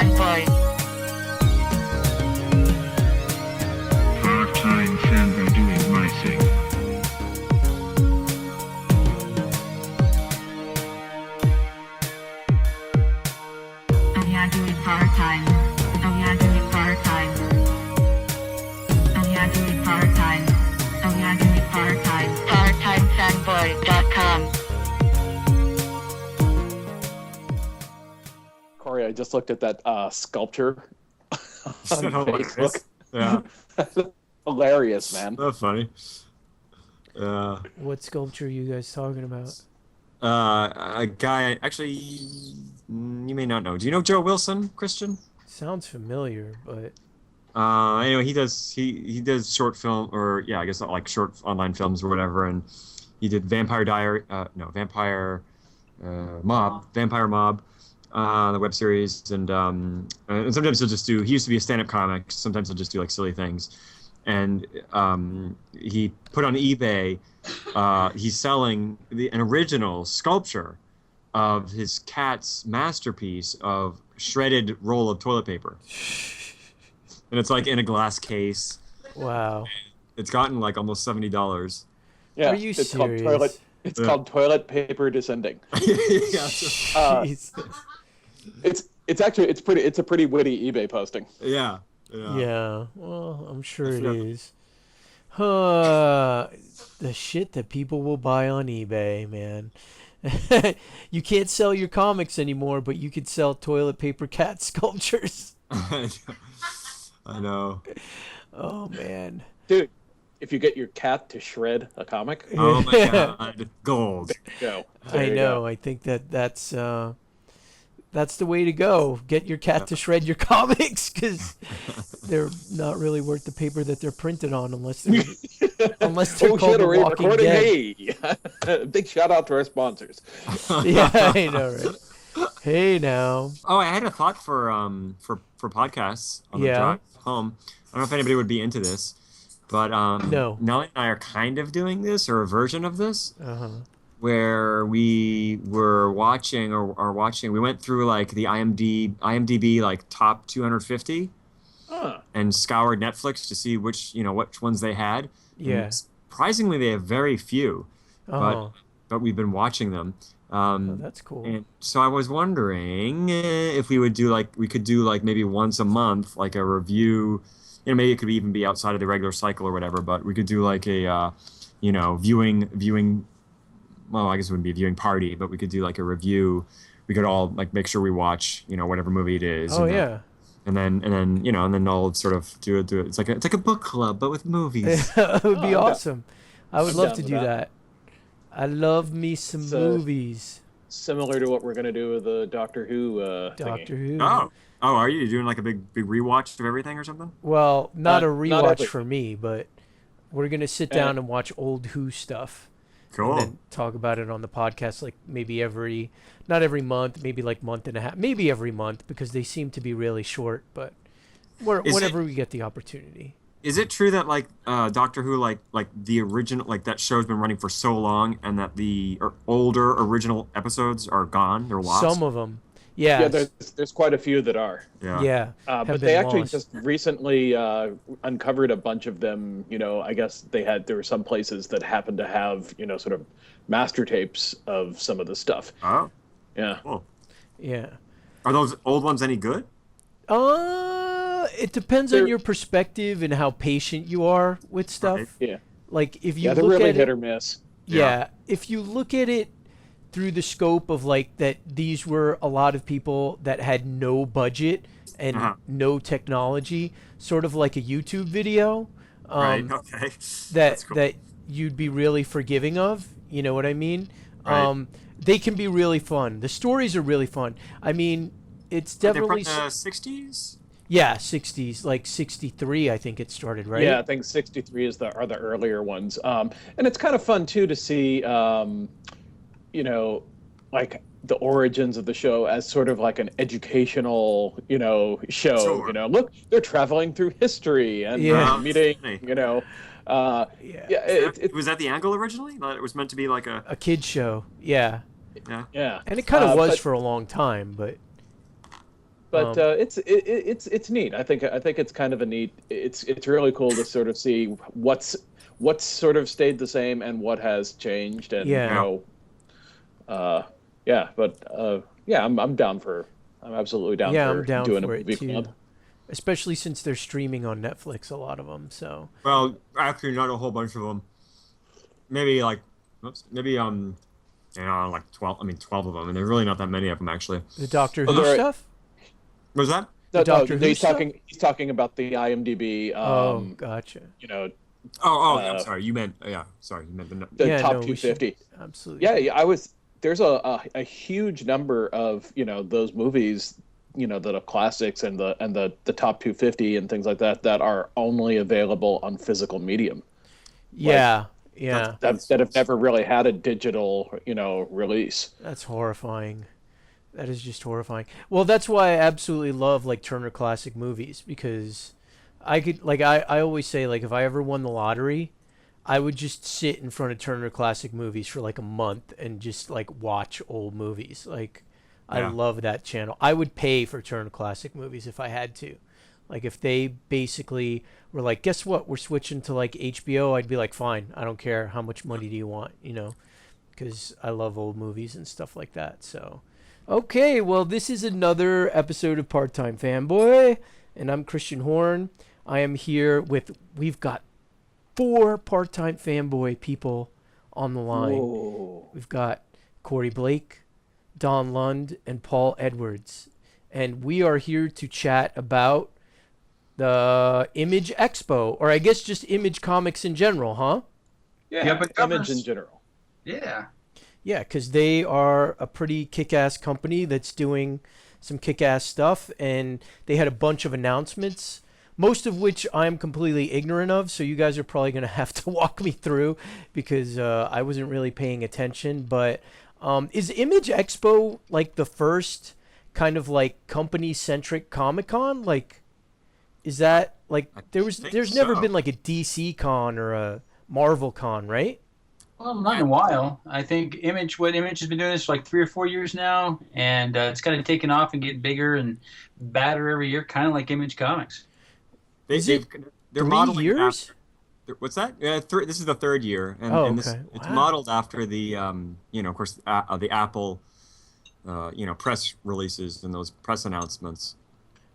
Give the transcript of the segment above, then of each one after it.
Fanboy. Part-Time Fanboy doing my thing. Oh yeah, doing part-time. Oh yeah, doing part-time. Oh yeah, doing part-time. Oh yeah, doing part-time. Part-timefanboy.com. Corey, I just looked at that sculpture on Facebook. Yeah. Hilarious, man. That's funny. What sculpture are you guys talking about? A guy, actually, you may not know. Do you know Joe Wilson, Kristian? Sounds familiar, but Anyway, he does short film, or yeah, I guess like short online films or whatever, and he did Vampire Mob, the web series, and sometimes he'll just do. He used to be a stand-up comic. Sometimes he'll just do like silly things, and he put on eBay. He's selling an original sculpture of his cat's masterpiece of shredded roll of toilet paper. And it's like in a glass case. wow. It's gotten like almost $70. Are you it's serious? called toilet paper descending. Yeah, Jeez. It's a pretty witty eBay posting. yeah. Yeah, well, I'm sure it forgot. is. The shit that people will buy on eBay, man. You can't sell your comics anymore, but you could sell toilet paper cat sculptures. I know. Oh, man. Dude, if you get your cat to shred a comic, Oh my god, gold. go. I know. I think that's the way to go. Get your cat to shred your comics, because they're not really worth the paper that they're printed on unless they're Oh called shit, The are we Walking recording? Dead. Hey! Big shout out to our sponsors. Yeah, I know, right? Hey, now. Oh, I had a thought for podcasts on the Yeah. drive home. I don't know if anybody would be into this, but No. Nellie and I are kind of doing this, or a version of this, Uh-huh. where we were watching or are watching. We went through like the IMDb like top 250 and scoured Netflix to see which ones they had. Yeah. And surprisingly, they have very few, Oh, but we've been watching them. that's cool. And so I was wondering if we could do like maybe once a month, like a review. Maybe it could even be outside of the regular cycle or whatever. But we could do like a, viewing. Well, I guess it wouldn't be a viewing party, but we could do like a review. We could all like make sure we watch, whatever movie it is. Oh, and yeah. then all sort of do it. It's like a book club, but with movies. It would be Oh, I'm awesome. I would I'm love down to with do that. that. I love me some So- movies. Similar to what we're gonna do with the Doctor Who Doctor thingy. Who. Oh, are you doing like a big rewatch of everything or something? Well, not a Not rewatch every- for me, but we're going to sit down and watch old Who stuff. Cool. And then talk about it on the podcast, like maybe not every month, maybe like month and a half, maybe every month, because they seem to be really short, but whenever we get the opportunity. Is it true that like Doctor Who, like the original, like that show's been running for so long, and that the older original episodes are gone? They're lost. Some of them, yeah. Yeah, there's quite a few that are. Yeah. have But been they actually lost. just recently uncovered a bunch of them. I guess there were some places that happened to have, sort of master tapes of some of the stuff. Oh, Yeah. cool. Yeah. Are those old ones any good? It depends on your perspective and how patient you are with stuff. Right. Yeah. Like if you Yeah, they're look really at hit it, or miss. yeah, if you look at it through the scope of like that these were a lot of people that had no budget and no technology, sort of like a YouTube video, Right. Okay. that That's cool. that you'd be really forgiving of, you know what I mean? Right. They can be really fun. The stories are really fun. I mean, it's Are they definitely from the 60s? yeah, 60s, like 63 I think it started, right? Yeah, I think 63 are the earlier ones. And it's kind of fun too to see, like the origins of the show as sort of like an educational, show. Sure. Look, they're traveling through history and Yeah. meeting, Yeah. Was that the angle originally? That it was meant to be like a A kid show. Yeah. yeah. yeah. And it kind of was but- for a long time, but But it's neat. I think it's kind of a neat. It's really cool to sort of see what's sort of stayed the same and what has changed. And Yeah. you know, yeah. But yeah, I'm down for. I'm absolutely down Yeah, for I'm down doing for a it movie too. club. Especially since they're streaming on Netflix, a lot of them. So Well, actually, not a whole bunch of them. Maybe like, maybe like 12. I mean, 12 of them, and there's really not that many of them actually. the Doctor Well, Who there- stuff. What was that? No, Doctor Who he's stuff? talking. He's talking about the IMDb. Oh, gotcha. You know, I'm sorry. You meant sorry. You meant the Yeah, top no, we should 250. Absolutely. Yeah, I was. There's a huge number of those movies, that are classics and the top 250 and things like that that are only available on physical medium Yeah. Yeah. that have never really had a digital release. That's horrifying. That is just horrifying. Well, that's why I absolutely love like Turner Classic Movies, because I could like I always say, like, if I ever won the lottery, I would just sit in front of Turner Classic Movies for like a month and just like watch old movies. Like, I Yeah. love that channel. I would pay for Turner Classic Movies if I had to. Like, if they basically were like, guess what, we're switching to like HBO, I'd be like, fine, I don't care. How much money do you want? Because I love old movies and stuff like that. So, okay, well, this is another episode of Part-Time Fanboy, and I'm Kristian Horn. I am here we've got 4 Part-Time Fanboy people on the line. Whoa. We've got Corey Blake, Don Lund, and Paul Edwards. And we are here to chat about the Image Expo, or I guess just Image Comics in general, huh? Yeah, Yeah, but Image covers- in general. Yeah. Yeah, because they are a pretty kick-ass company that's doing some kick-ass stuff, and they had a bunch of announcements, most of which I'm completely ignorant of, so you guys are probably going to have to walk me through, because I wasn't really paying attention. But is Image Expo like the first kind of like company-centric Comic-Con? Like, is that like there's never so. been like a DC Con or a Marvel Con, right? Well, not in a while. I think Image has been doing this for like 3 or 4 years now, and it's kind of taken off and getting bigger and badder every year, kind of like Image Comics. Is it They're 3 modeling years? what's that? Yeah, this is the 3rd year, and, Oh, and this, okay. it's Wow. modeled after the, of course, the Apple, press releases and those press announcements.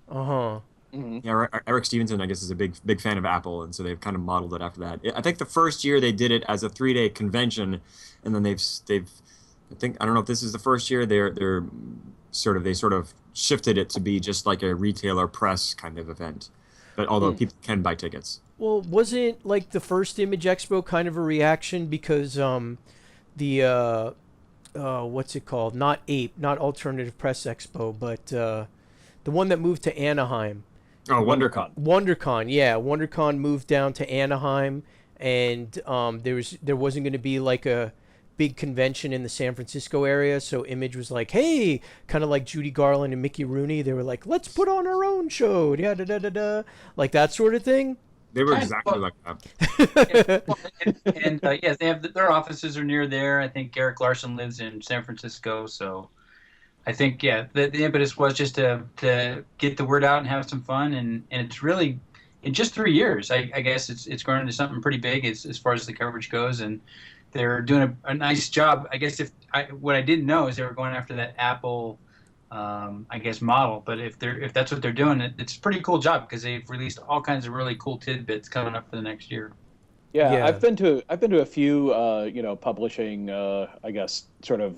Uh-huh. Yeah, Eric Stevenson, I guess, is a big fan of Apple, and so they've kind of modeled it after that. I think the first year they did it as a 3-day convention, and then they've I don't know if this is the first year they're sort of shifted it to be just like a retailer press kind of event, but although people can buy tickets. Well, wasn't like the first Image Expo kind of a reaction because the what's it called? Not Alternative Press Expo, but the one that moved to Anaheim. Oh, WonderCon. WonderCon, yeah. WonderCon moved down to Anaheim, and there wasn't going to be like a big convention in the San Francisco area, so Image was like, hey, kind of like Judy Garland and Mickey Rooney, they were like, let's put on our own show, da da da da da, like that sort of thing. They were Kind of, exactly like that. And yes, they have their offices are near there. I think Eric Larson lives in San Francisco, so I think the impetus was just to get the word out and have some fun, and it's really in just 3 years. I guess it's grown into something pretty big as far as the coverage goes, and they're doing a nice job. I guess what I didn't know is they were going after that Apple, I guess, model. But if that's what they're doing, it's a pretty cool job because they've released all kinds of really cool tidbits coming up for the next year. Yeah, Yeah. I've been to a few publishing I guess sort of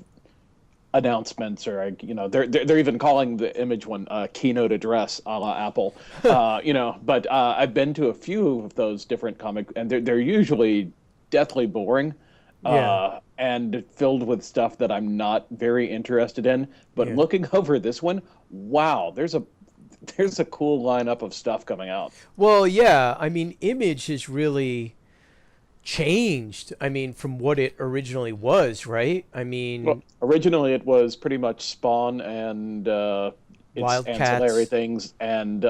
announcements, or they're even calling the Image one keynote address a la Apple. But I've been to a few of those different comic, and they're usually deathly boring. Yeah. And filled with stuff that I'm not very interested in. But Yeah. looking over this one, wow, there's a cool lineup of stuff coming out. Well, yeah, I mean, Image has really changed, I mean, from what it originally was, right? I mean, Well, originally it was pretty much Spawn and its Wildcats. ancillary things, and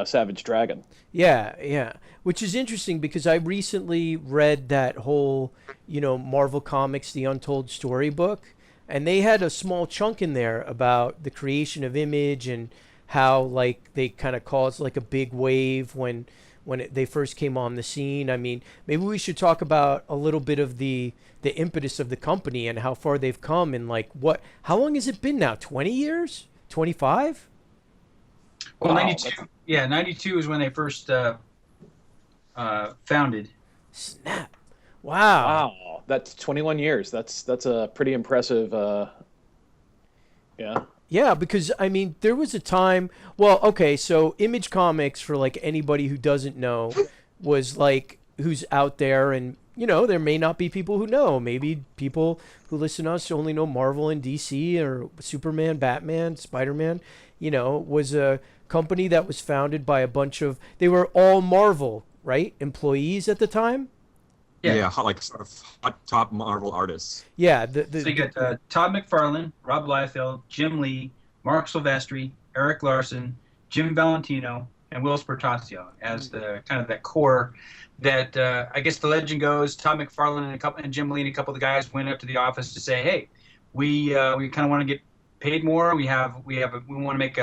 Savage Dragon. yeah, which is interesting because I recently read that whole, Marvel Comics The Untold Story book, and they had a small chunk in there about the creation of Image and how like they kind of caused like a big wave when they first came on the scene. I mean, maybe we should talk about a little bit of the impetus of the company and how far they've come, and like how long has it been now? 20 years? 25? Well, Wow, 92. Yeah, 92 is when they first founded. Snap. Wow. Wow, that's 21 years. That's a pretty impressive. Yeah. Yeah, because I mean, there was a time. Well, okay, so Image Comics, for like anybody who doesn't know, was like who's out there, and there may not be people who know. Maybe people who listen to us only know Marvel and DC or Superman, Batman, Spider-Man. Was a company that was founded by a bunch of. They were all Marvel, right? Employees at the time. Yeah. Like sort of hot top Marvel artists. Yeah. So you got Todd McFarlane, Rob Liefeld, Jim Lee, Mark Silvestri, Eric Larson, Jim Valentino, and Will Spertasio as the kind of that core. That I guess the legend goes, Todd McFarlane and Jim Lee and a couple of the guys went up to the office to say, hey, we kind of want to get paid more. We want to make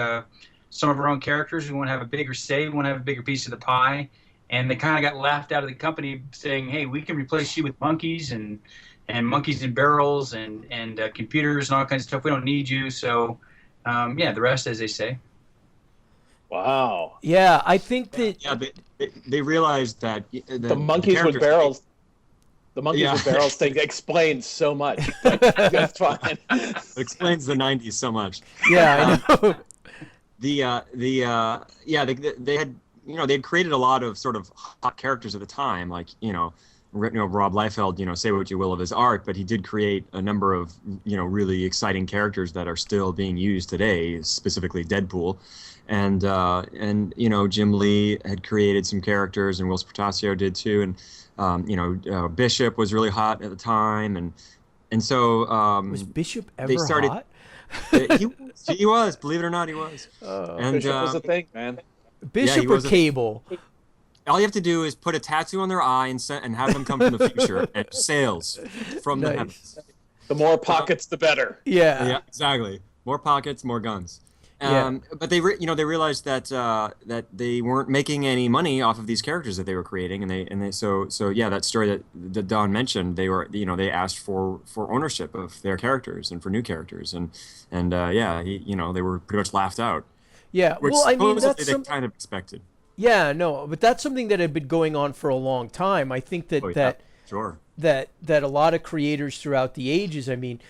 some of our own characters. We want to have a bigger say. We want to have a bigger piece of the pie. And they kind of got laughed out of the company, saying, "Hey, we can replace you with monkeys and monkeys in barrels and computers and all kinds of stuff. We don't need you." So, the rest, as they say. Wow. Yeah, I think that. Yeah, they realized that The monkeys with barrels. The monkeys with barrels thing explains so much. That's fine. It explains the '90s so much. Yeah, I know. They had they'd created a lot of sort of hot characters at the time, like Rob Liefeld, say what you will of his art, but he did create a number of really exciting characters that are still being used today, specifically Deadpool, and Jim Lee had created some characters, and Will Spertasio did too, and Bishop was really hot at the time, and so Was Bishop ever they started. hot? He was, believe it or not, he was. And Bishop was a thing, man. Bishop he or was Cable? all you have to do is put a tattoo on their eye and have them come from the future and sales from the Nice. heavens. The more pockets, the better. Yeah. Exactly. More pockets, more guns. Yeah. But they realized that that they weren't making any money off of these characters that they were creating, and so that story that Don mentioned, they asked for ownership of their characters and for new characters, and they were pretty much laughed out. Yeah. Which Well, I mean, supposedly that's they kind of expected. Yeah, no, but that's something that had been going on for a long time. I think that Oh, yeah. that Sure. that a lot of creators throughout the ages. I mean,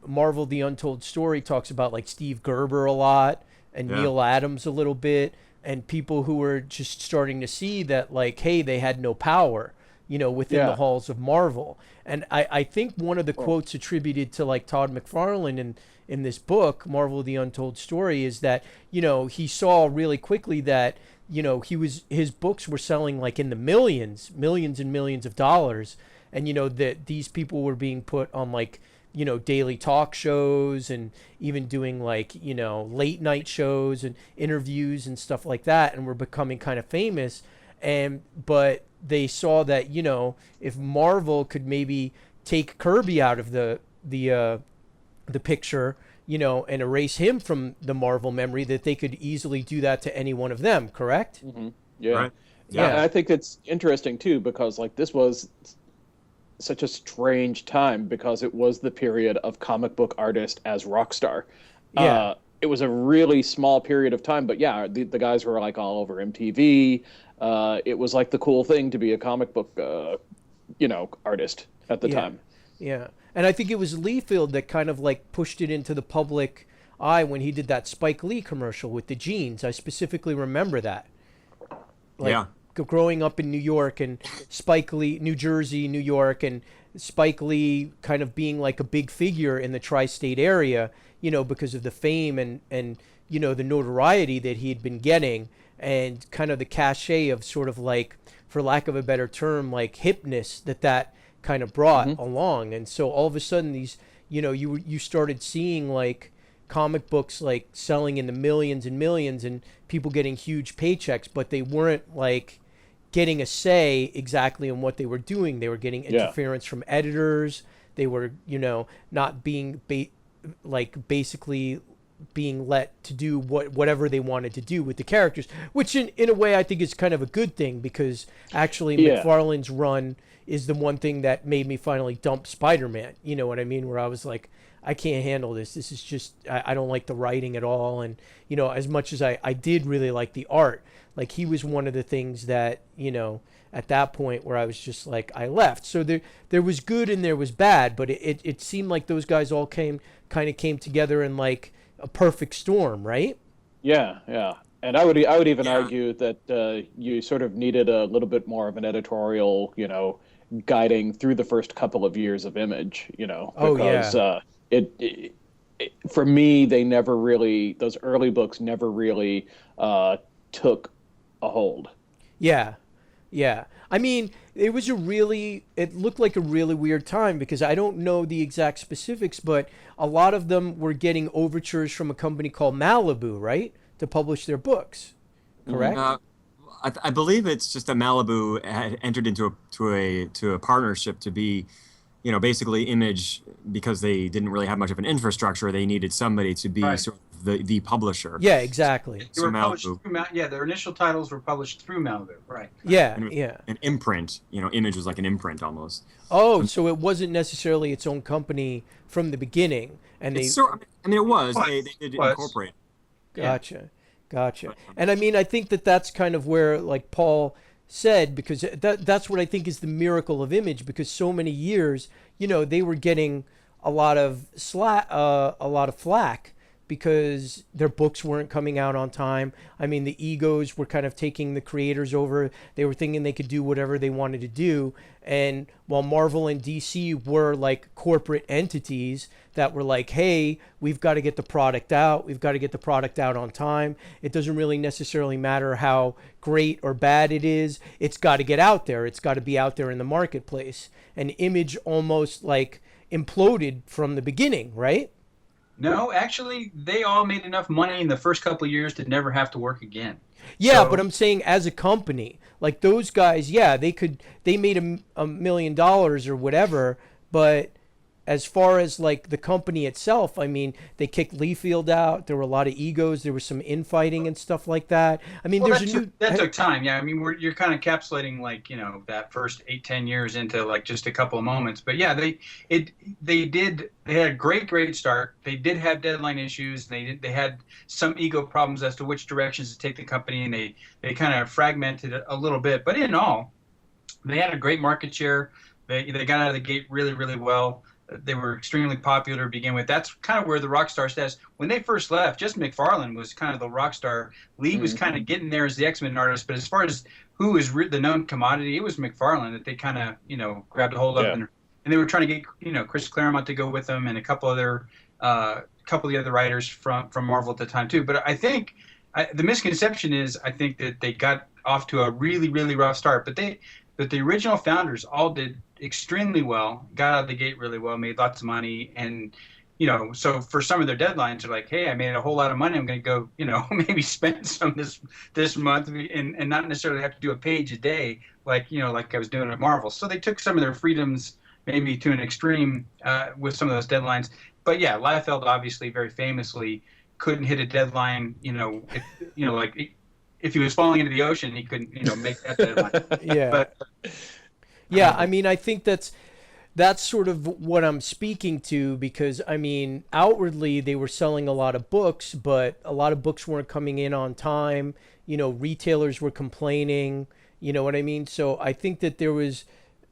Marvel: The Untold Story talks about like Steve Gerber a lot and Yeah. Neil Adams a little bit, and people who were just starting to see that like, hey, they had no power, within the halls of Marvel. And I think one of the quotes attributed to like Todd McFarlane in this book, Marvel: The Untold Story, is that he saw really quickly that his books were selling like in the millions and millions of dollars, and that these people were being put on like daily talk shows and even doing like late night shows and interviews and stuff like that, and were becoming kind of famous. But they saw that if Marvel could maybe take Kirby out of the picture, and erase him from the Marvel memory, that they could easily do that to any one of them, correct? Mm-hmm. Yeah. Right. Yeah, I think it's interesting too, because like this was such a strange time, because it was the period of comic book artist as rock star. Yeah. It was a really small period of time, but yeah, the guys were like all over MTV. It was like the cool thing to be a comic book, artist at the time. Yeah. And I think it was Liefeld that kind of like pushed it into the public eye when he did that Spike Lee commercial with the jeans. I specifically remember that. Yeah. Growing up in New York and Spike Lee, New Jersey, New York, and Spike Lee kind of being like a big figure in the tri-state area, because of the fame and the notoriety that he had been getting, and kind of the cachet of sort of like, for lack of a better term, like hipness that kind of brought along. And so all of a sudden these, you started seeing like comic books like selling in the millions and millions and people getting huge paychecks, but they weren't like getting a say exactly in what they were doing. They were getting interference from editors. They were, not being basically being let to do whatever they wanted to do with the characters, which in a way I think is kind of a good thing, because actually Yeah. McFarlane's run is the one thing that made me finally dump Spider-Man. You know what I mean? Where I was like, I can't handle this. This is just, I don't like the writing at all. And, you know, as much as I did really like the art, like he was one of the things that, you know, at that point where I was just like, I left. So there was good and there was bad, but it seemed like those guys all kind of came together in like a perfect storm, right? Yeah, yeah. And I would even argue that you sort of needed a little bit more of an editorial, you know, guiding through the first couple of years of Image, you know, because for me, they never really, those early books never really took a hold. Yeah. Yeah. I mean, it looked like a really weird time, because I don't know the exact specifics, but a lot of them were getting overtures from a company called Malibu, right? To publish their books. Correct? I believe it's just that Malibu had entered into a partnership to be, you know, basically Image, because they didn't really have much of an infrastructure. They needed somebody to be sort of the publisher. Yeah, exactly. They were published through their initial titles were published through Malibu, right? Yeah, An imprint, you know, Image was like an imprint almost. Oh, so it wasn't necessarily its own company from the beginning, and It was. They did incorporate. Gotcha. And I mean, I think that's kind of where, like Paul said, because that's what I think is the miracle of Image, because so many years, you know, they were getting a lot of flack because their books weren't coming out on time. I mean, the egos were kind of taking the creators over. They were thinking they could do whatever they wanted to do. And while Marvel and DC were like corporate entities that were like, hey, we've got to get the product out. We've got to get the product out on time. It doesn't really necessarily matter how great or bad it is. It's got to get out there. It's got to be out there in the marketplace. And Image almost like imploded from the beginning, right? No, actually, they all made enough money in the first couple of years to never have to work again. Yeah, but I'm saying as a company, like those guys, yeah, they made $1 million or whatever, but as far as like the company itself, I mean, they kicked Liefeld out. There were a lot of egos. There was some infighting and stuff like that. I mean, Well, that took time. Yeah, I mean, you're kind of encapsulating like, you know, that first 8-10 years into like just a couple of moments. But yeah, they had a great start. They did have deadline issues. They had some ego problems as to which directions to take the company, and they kind of fragmented it a little bit. But in all, they had a great market share. They got out of the gate really, really well. They were extremely popular to begin with. That's kind of where the rock star status. When they first left, just McFarlane was kind of the rock star. Lee was kind of getting there as the X-Men artist, but as far as who is the known commodity, it was McFarlane that they kind of, you know, grabbed a hold of, and they were trying to get, you know, Chris Claremont to go with them, and a couple of the other writers from Marvel at the time too. But I think the misconception is, I think that they got off to a really, really rough start, but the original founders all did extremely well, got out of the gate really well, made lots of money, and, you know, so for some of their deadlines, they're like, hey, I made a whole lot of money. I'm going to go, you know, maybe spend some this month and not necessarily have to do a page a day like, you know, like I was doing at Marvel. So they took some of their freedoms maybe to an extreme with some of those deadlines. But yeah, Liefeld obviously very famously couldn't hit a deadline, you know, if he was falling into the ocean, he couldn't, you know, make that deadline. Yeah. But, yeah, I mean, I think that's sort of what I'm speaking to, because, I mean, outwardly they were selling a lot of books, but a lot of books weren't coming in on time. You know, retailers were complaining, you know what I mean? So I think that there was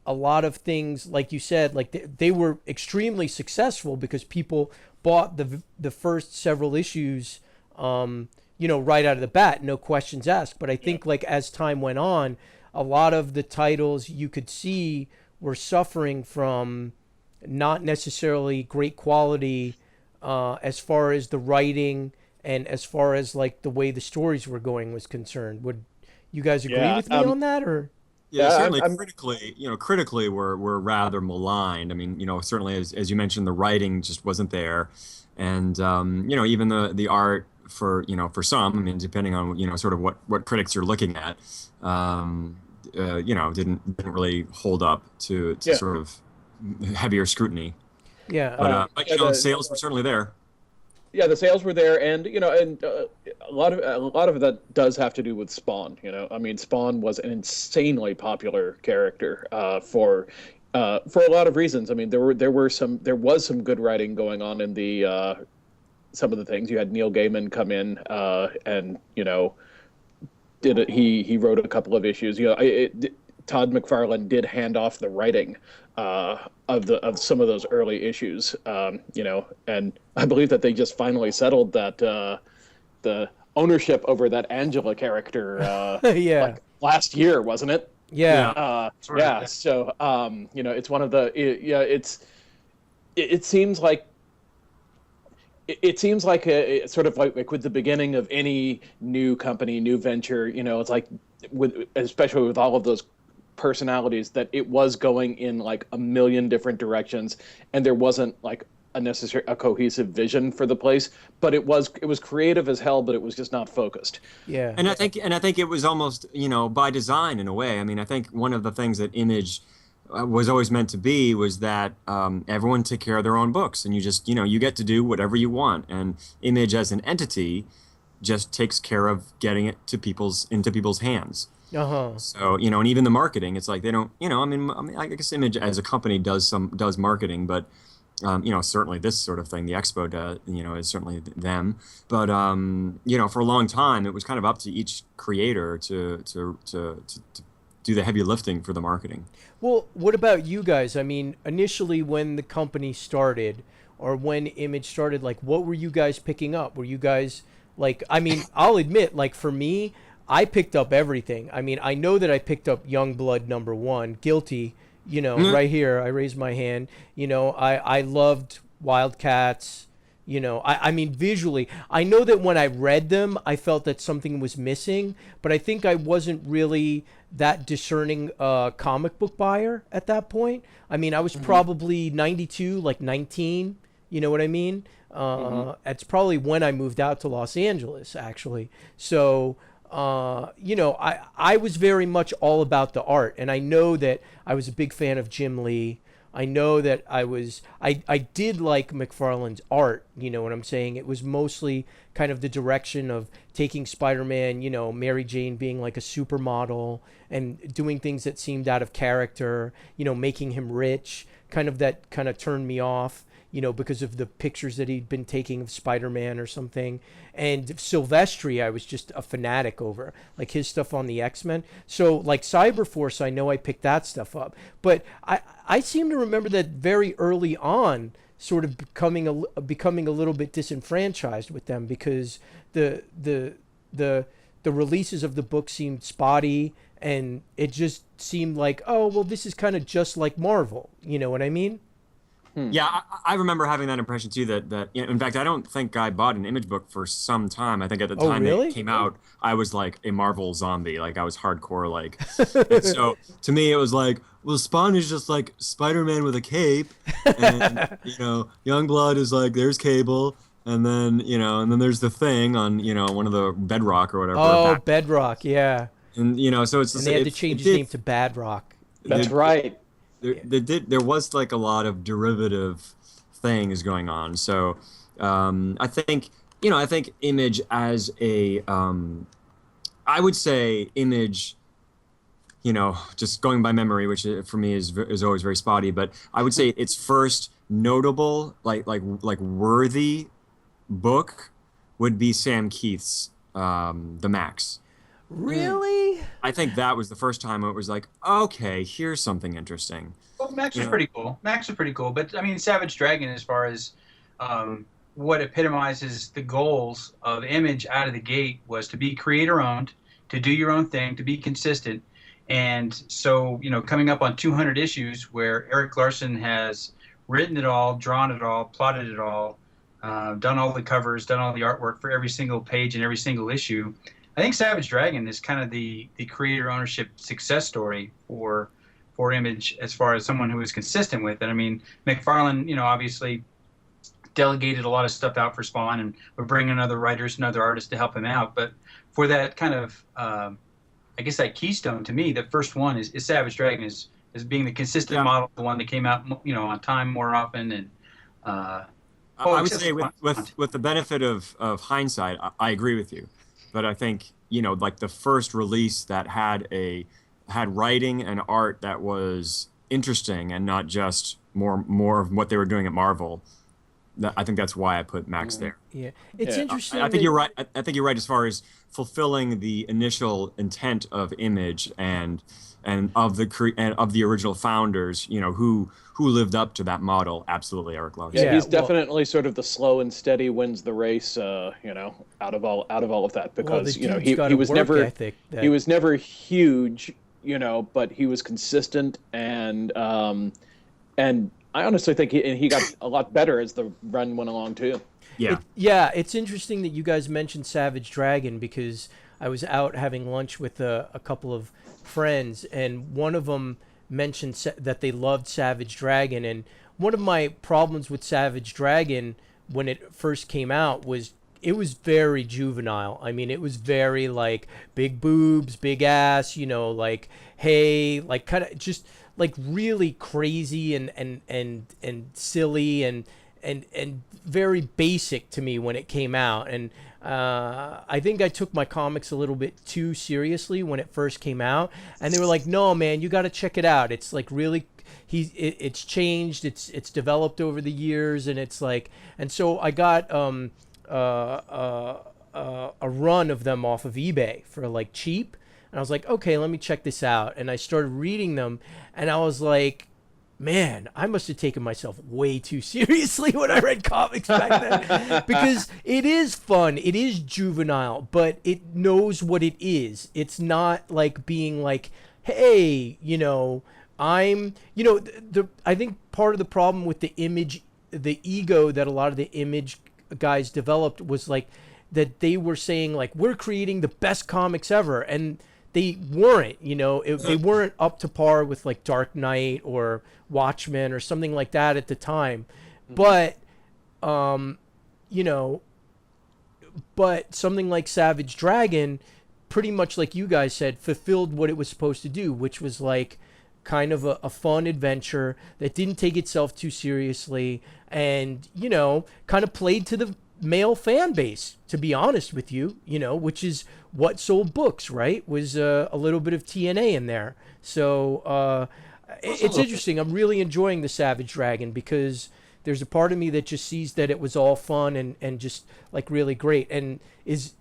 a lot of things, like you said, like they were extremely successful because people bought the first several issues, you know, right out of the bat, no questions asked. But I think like as time went on, a lot of the titles you could see were suffering from not necessarily great quality as far as the writing and as far as like the way the stories were going was concerned. Would you guys agree with me on that, or? Yeah, certainly critically were rather maligned. I mean, you know, certainly as you mentioned, the writing just wasn't there, and you know, even the art for some, I mean, depending on, you know, sort of what critics you're looking at, you know, didn't really hold up to sort of heavier scrutiny. Yeah. But you know, sales were certainly there. yeah, the sales were there, and a lot of that does have to do with Spawn. I mean, Spawn was an insanely popular character for a lot of reasons. I mean, there was some good writing going on in the some of the things. You had Neil Gaiman come in and he wrote a couple of issues. Todd McFarlane did hand off the writing of some of those early issues, and I believe that they just finally settled that the ownership over that Angela character Yeah. like last year, wasn't it? Yeah. Yeah. So it's one of the it seems like. It seems like it's sort of like with the beginning of any new company, new venture, it's like especially with all of those personalities, that it was going in like a million different directions, and there wasn't like a cohesive vision for the place. But it was creative as hell, but it was just not focused. Yeah. And I think it was almost by design in a way. I mean, I think one of the things that Image was always meant to be was that everyone take care of their own books, and you just you get to do whatever you want, and Image as an entity just takes care of getting it to into people's hands. So and even the marketing, it's like they don't I mean I guess Image as a company does marketing, but certainly this sort of thing, the expo does, is certainly them. But for a long time it was kind of up to each creator to do the heavy lifting for the marketing. Well, what about you guys? I mean, initially when the company started, or when Image started, like, what were you guys picking up? Were you guys like, I mean, I'll admit, like, for me, I picked up everything. I mean, I know that I picked up Youngblood #1, Guilty, right here. I raised my hand. I loved Wildcats. I mean, visually, I know that when I read them, I felt that something was missing, but I think I wasn't really that discerning comic book buyer at that point. I mean, I was probably 92, like 19, you know what I mean? That's probably when I moved out to Los Angeles, actually. So, I was very much all about the art, and I know that I was a big fan of Jim Lee. I know that I did like McFarlane's art, you know what I'm saying? It was mostly kind of the direction of taking Spider-Man, Mary Jane being like a supermodel and doing things that seemed out of character, making him rich, that kind of turned me off, because of the pictures that he'd been taking of Spider-Man or something. And Silvestri, I was just a fanatic over, like his stuff on the X-Men. So like Cyberforce, I know I picked that stuff up. But I seem to remember that very early on, sort of becoming a little bit disenfranchised with them, because the releases of the book seemed spotty, and it just seemed like, oh, well, this is kind of just like Marvel. You know what I mean? Yeah, I remember having that impression too. That in fact, I don't think I bought an Image book for some time. I think at the time really? it came out, I was like a Marvel zombie. Like I was hardcore. Like, and so to me, it was like, well, Spawn is just like Spider-Man with a cape, and Youngblood is like there's Cable, and then and then there's the Thing on one of the Bedrock or whatever. Oh, Bedrock, yeah. And so it's and they had to change his name to Badrock. That's right. There was like a lot of derivative things going on. So I think Image as a I would say Image, just going by memory, which for me is always very spotty, but I would say its first notable like worthy book would be Sam Keith's The Max. Really? I think that was the first time it was like, okay, here's something interesting. Well, Max was pretty cool. Max was pretty cool, but I mean, Savage Dragon, as far as what epitomizes the goals of Image out of the gate, was to be creator-owned, to do your own thing, to be consistent, and so coming up on 200 issues where Eric Larson has written it all, drawn it all, plotted it all, done all the covers, done all the artwork for every single page and every single issue. I think Savage Dragon is kind of the creator ownership success story for Image, as far as someone who is consistent with it. I mean, McFarlane, obviously delegated a lot of stuff out for Spawn, and would bring in other writers and other artists to help him out. But for that kind of, I guess that keystone to me, the first one is Savage Dragon as being the consistent model, the one that came out, on time more often, and I would just say fun. with the benefit of hindsight, I agree with you, but I think like the first release that had writing and art that was interesting and not just more of what they were doing at Marvel. I think that's why I put Max there. Yeah, it's Yeah, interesting. I think that- you're right. I think you're right as far as fulfilling the initial intent of Image and of the original founders, who lived up to that model. Absolutely, Eric Larson. Yeah, Yeah, he's well- definitely sort of the slow and steady wins the race. Out of all of that, well, the because dude's he got a was work never ethic that- he was never huge, but he was consistent, and I honestly think he got a lot better as the run went along too. Yeah. Yeah, it's interesting that you guys mentioned Savage Dragon because I was out having lunch with a couple of friends, and one of them mentioned that they loved Savage Dragon. And one of my problems with Savage Dragon when it first came out was it was very juvenile. I mean, it was very like big boobs, big ass, like hey, like kind of just like really crazy and silly and very basic to me when it came out. And I think I took my comics a little bit too seriously when it first came out, and they were like, "No, man, you got to check it out. It's like really, it's changed. It's developed over the years, and it's like." And so I got a run of them off of eBay for like cheap, and I was like, "Okay, let me check this out." And I started reading them, and I was like, man, I must have taken myself way too seriously when I read comics back then. Because it is fun, it is juvenile, but it knows what it is. It's not like being like, hey, I'm, I think part of the problem with the ego that a lot of the Image guys developed was like that they were saying like, we're creating the best comics ever. And they weren't, they weren't up to par with like Dark Knight or Watchmen or something like that at the time. But, but something like Savage Dragon, pretty much like you guys said, fulfilled what it was supposed to do, which was like kind of a fun adventure that didn't take itself too seriously and, kind of played to the male fan base, to be honest with you, which is what sold books, right? Was a little bit of TNA in there. So it's interesting. I'm really enjoying the Savage Dragon because there's a part of me that just sees that it was all fun and just like really great, and is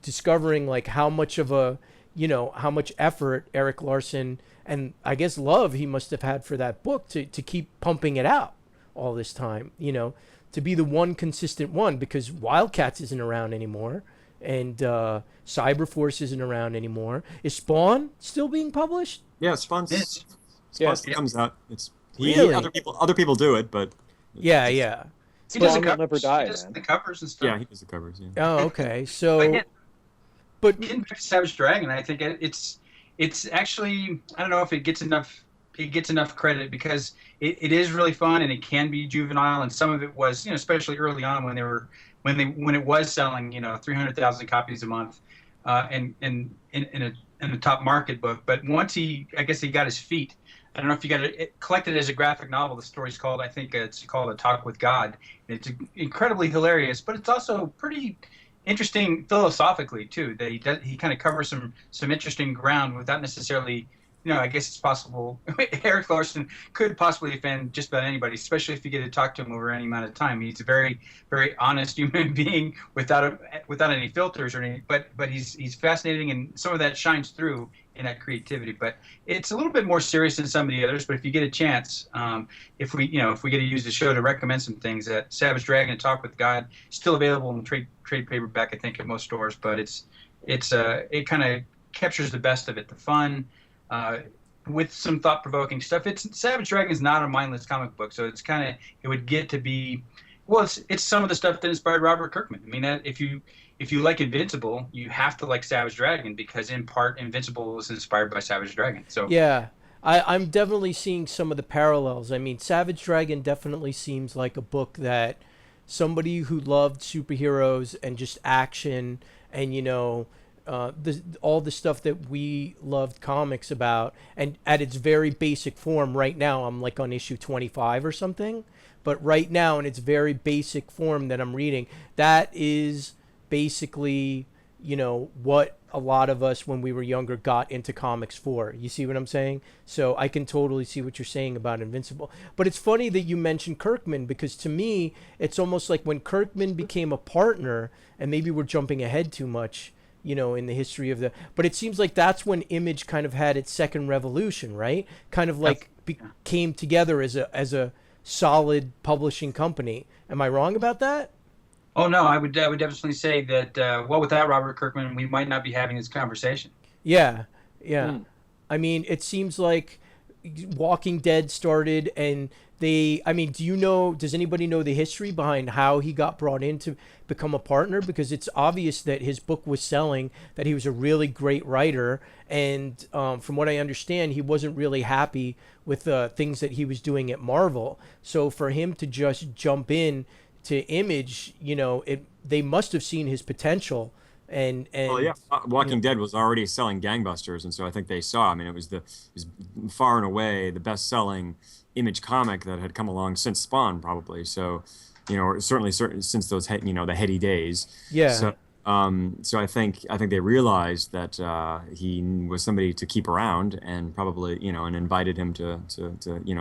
discovering like how much of how much effort Eric Larson and I guess love he must have had for that book to keep pumping it out all this time, to be the one consistent one, because Wildcats isn't around anymore, and Cyberforce isn't around anymore. Is Spawn still being published? Yeah, Spawn still comes out. It's Really? other people do it, but Yeah. He does Spawn the will covers. never die, He does man. the covers and stuff. yeah, he does the covers. Yeah. Oh, okay. So, But but getting back to Savage Dragon, I think it's actually, I don't know if it gets enough credit because it is really fun and it can be juvenile, and some of it was, especially early on when it was selling 300,000 copies a month, and in a top market book. But once I guess he got his feet. I don't know if you got it collected as a graphic novel. The story's called, I think it's called A Talk with God. It's incredibly hilarious, but it's also pretty interesting philosophically too. That he kind of covers some interesting ground without necessarily, I guess it's possible. Eric Larson could possibly offend just about anybody, especially if you get to talk to him over any amount of time. He's a very, very honest human being without any filters or any. But he's fascinating, and some of that shines through in that creativity. But it's a little bit more serious than some of the others. But if you get a chance, if we get to use the show to recommend some things, that Savage Dragon and Talk with God still available in trade paperback, I think, at most stores. But it kind of captures the best of it, the fun. With some thought-provoking stuff. Savage Dragon is not a mindless comic book, so it would get to be, well, it's some of the stuff that inspired Robert Kirkman. I mean, if you like Invincible, you have to like Savage Dragon because in part Invincible was inspired by Savage Dragon. So yeah, I'm definitely seeing some of the parallels. I mean, Savage Dragon definitely seems like a book that somebody who loved superheroes and just action and all the stuff that we loved comics about, and at its very basic form right now I'm like on issue 25 or something, But right now, in its very basic form that I'm reading, that is basically, you know, what a lot of us when we were younger got into comics for. You see what I'm saying? So I can totally see what you're saying about Invincible. But it's funny that you mentioned Kirkman, because to me, it's almost like when Kirkman became a partner, and maybe we're jumping ahead too much, you know, in the history of the, but it seems like that's when Image kind of had its second revolution, right? Kind of like came together as a solid publishing company. Am I wrong about that? Oh no, I would definitely say that. Well, without Robert Kirkman, we might not be having this conversation. Yeah, yeah. I mean, it seems like Walking Dead started, and I mean, does anybody know the history behind how he got brought in to become a partner? Because it's obvious that his book was selling, that he was a really great writer, and from what I understand, he wasn't really happy with the things that he was doing at Marvel. So for him to just jump in to Image, you know, they must have seen his potential. And well, yeah, Walking Dead was already selling gangbusters, and so I think they saw. I mean, it was far and away the best-selling Image comic that had come along since Spawn, probably. So, you know, certainly since those the heady days. Yeah. So I think they realized that he was somebody to keep around, and probably and invited him to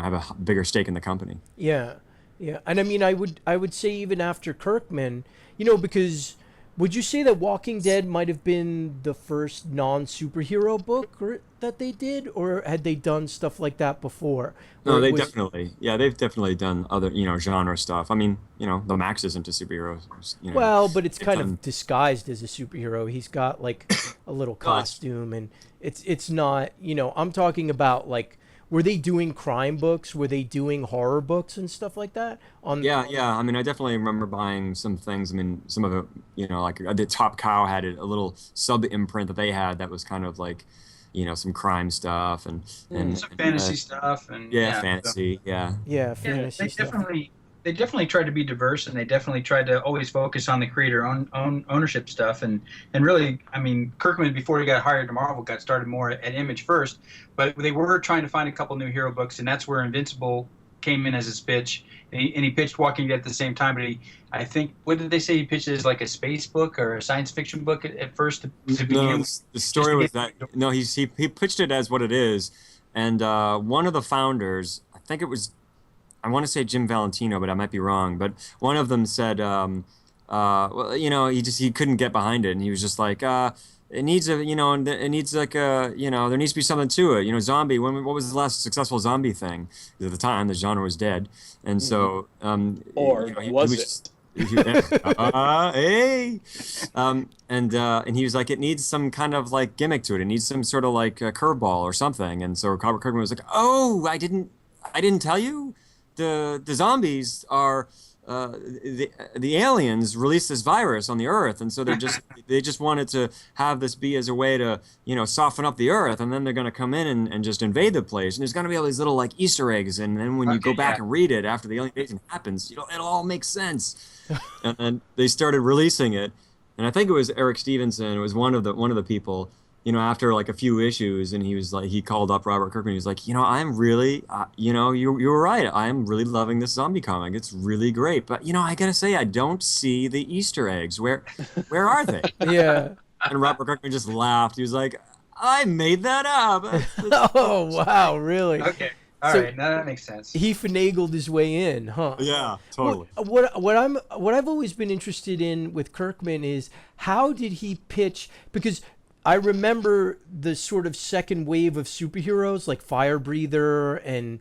have a bigger stake in the company. Yeah, yeah, and I mean, I would say even after Kirkman, because. Would you say that Walking Dead might have been the first non-superhero book that they did, or had they done stuff like that before? No, they've definitely done other, genre stuff. I mean, the Max isn't a superhero. Well, but it's kind of disguised as a superhero. He's got like a little costume, and it's not, I'm talking about like, were they doing crime books? Were they doing horror books and stuff like that? Yeah. I mean, I definitely remember buying some things. I mean, some of it, like the Top Cow had a little sub imprint that they had that was kind of like, some crime stuff and some fantasy stuff and fantasy, fantasy stuff. They definitely tried to be diverse, and they definitely tried to always focus on the creator ownership stuff. And really, I mean, Kirkman, before he got hired to Marvel, got started more at Image first. But they were trying to find a couple new hero books, and that's where Invincible came in as his pitch. And he pitched Walking Dead at the same time. But I think, what did they say? He pitched it as like a space book or a science fiction book at first to begin with? The story was that he pitched it as what it is, and one of the founders, I think it was. I want to say Jim Valentino, but I might be wrong. But one of them said, well, he couldn't get behind it, and he was just like, it needs there needs to be something to it. Zombie. What was the last successful zombie thing? At the time, the genre was dead, and so he was and he was like, it needs some kind of like gimmick to it. It needs some sort of like a curveball or something. And so Robert Kirkman was like, oh, I didn't tell you. The zombies are the aliens released this virus on the Earth, and so they just wanted to have this be as a way to soften up the Earth, and then they're going to come in and just invade the place, and there's going to be all these little like Easter eggs, and then when you go back and read it after the alien invasion happens, it all makes sense. And then they started releasing it, and I think it was Eric Stevenson. It was one of the people. After like a few issues, and he called up Robert Kirkman. He was like, I'm really, you were right. I'm really loving this zombie comic. It's really great. But, I got to say, I don't see the Easter eggs. Where are they? Yeah. And Robert Kirkman just laughed. He was like, I made that up. Oh, wow. Really? Okay. All right. Now that makes sense. He finagled his way in, huh? Yeah, totally. What I've always been interested in with Kirkman is how did he pitch, because I remember the sort of second wave of superheroes like Fire Breather, and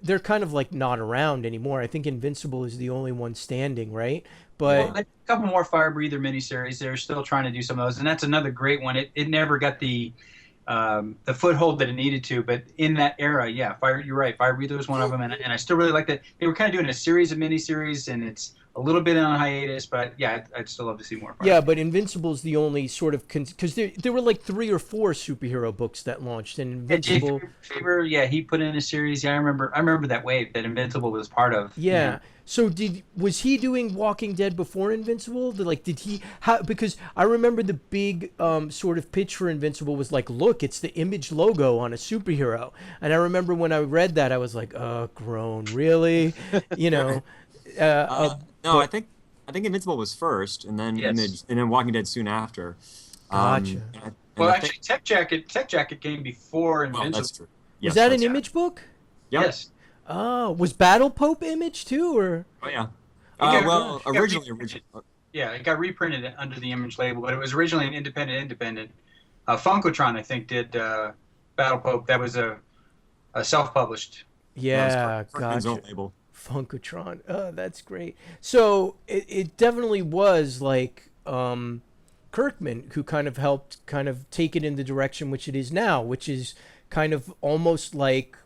they're kind of like not around anymore. I think Invincible is the only one standing, right? But a couple more Fire Breather miniseries. They're still trying to do some of those, and that's another great one. It never got the foothold that it needed to, but in that era, you're right. Fire Breather was one of them, and I still really like that. They were kind of doing a series of miniseries, and it's a little bit on hiatus, but I'd still love to see more. Yeah, but Invincible is the only sort of, because there were like 3 or 4 superhero books that launched, and Invincible. Faber, he put in a series. Yeah, I remember that wave that Invincible was part of. Yeah. Mm-hmm. So was he doing Walking Dead before Invincible? Because I remember the big sort of pitch for Invincible was like, look, it's the Image logo on a superhero. And I remember when I read that, I was like, oh, groan, really? No, but- I think Invincible was first, and then Yes. Image, and then Walking Dead soon after. Gotcha. And Well, I actually, Tech Jacket came before well, Invincible. that's true. Yes, was that an that's- Image book? Yep. Yes. Oh, was Battle Pope Image too, or? Oh yeah. got- Well, it got originally, reprinted. Yeah, it got reprinted under the Image label, but it was originally an independent. Funkotron, I think, did Battle Pope. That was a self-published. Yeah, Kirkman's own gotcha. label. Funkotron. Oh, that's great. So it definitely was like Kirkman who kind of helped kind of take it in the direction which it is now, which is kind of almost like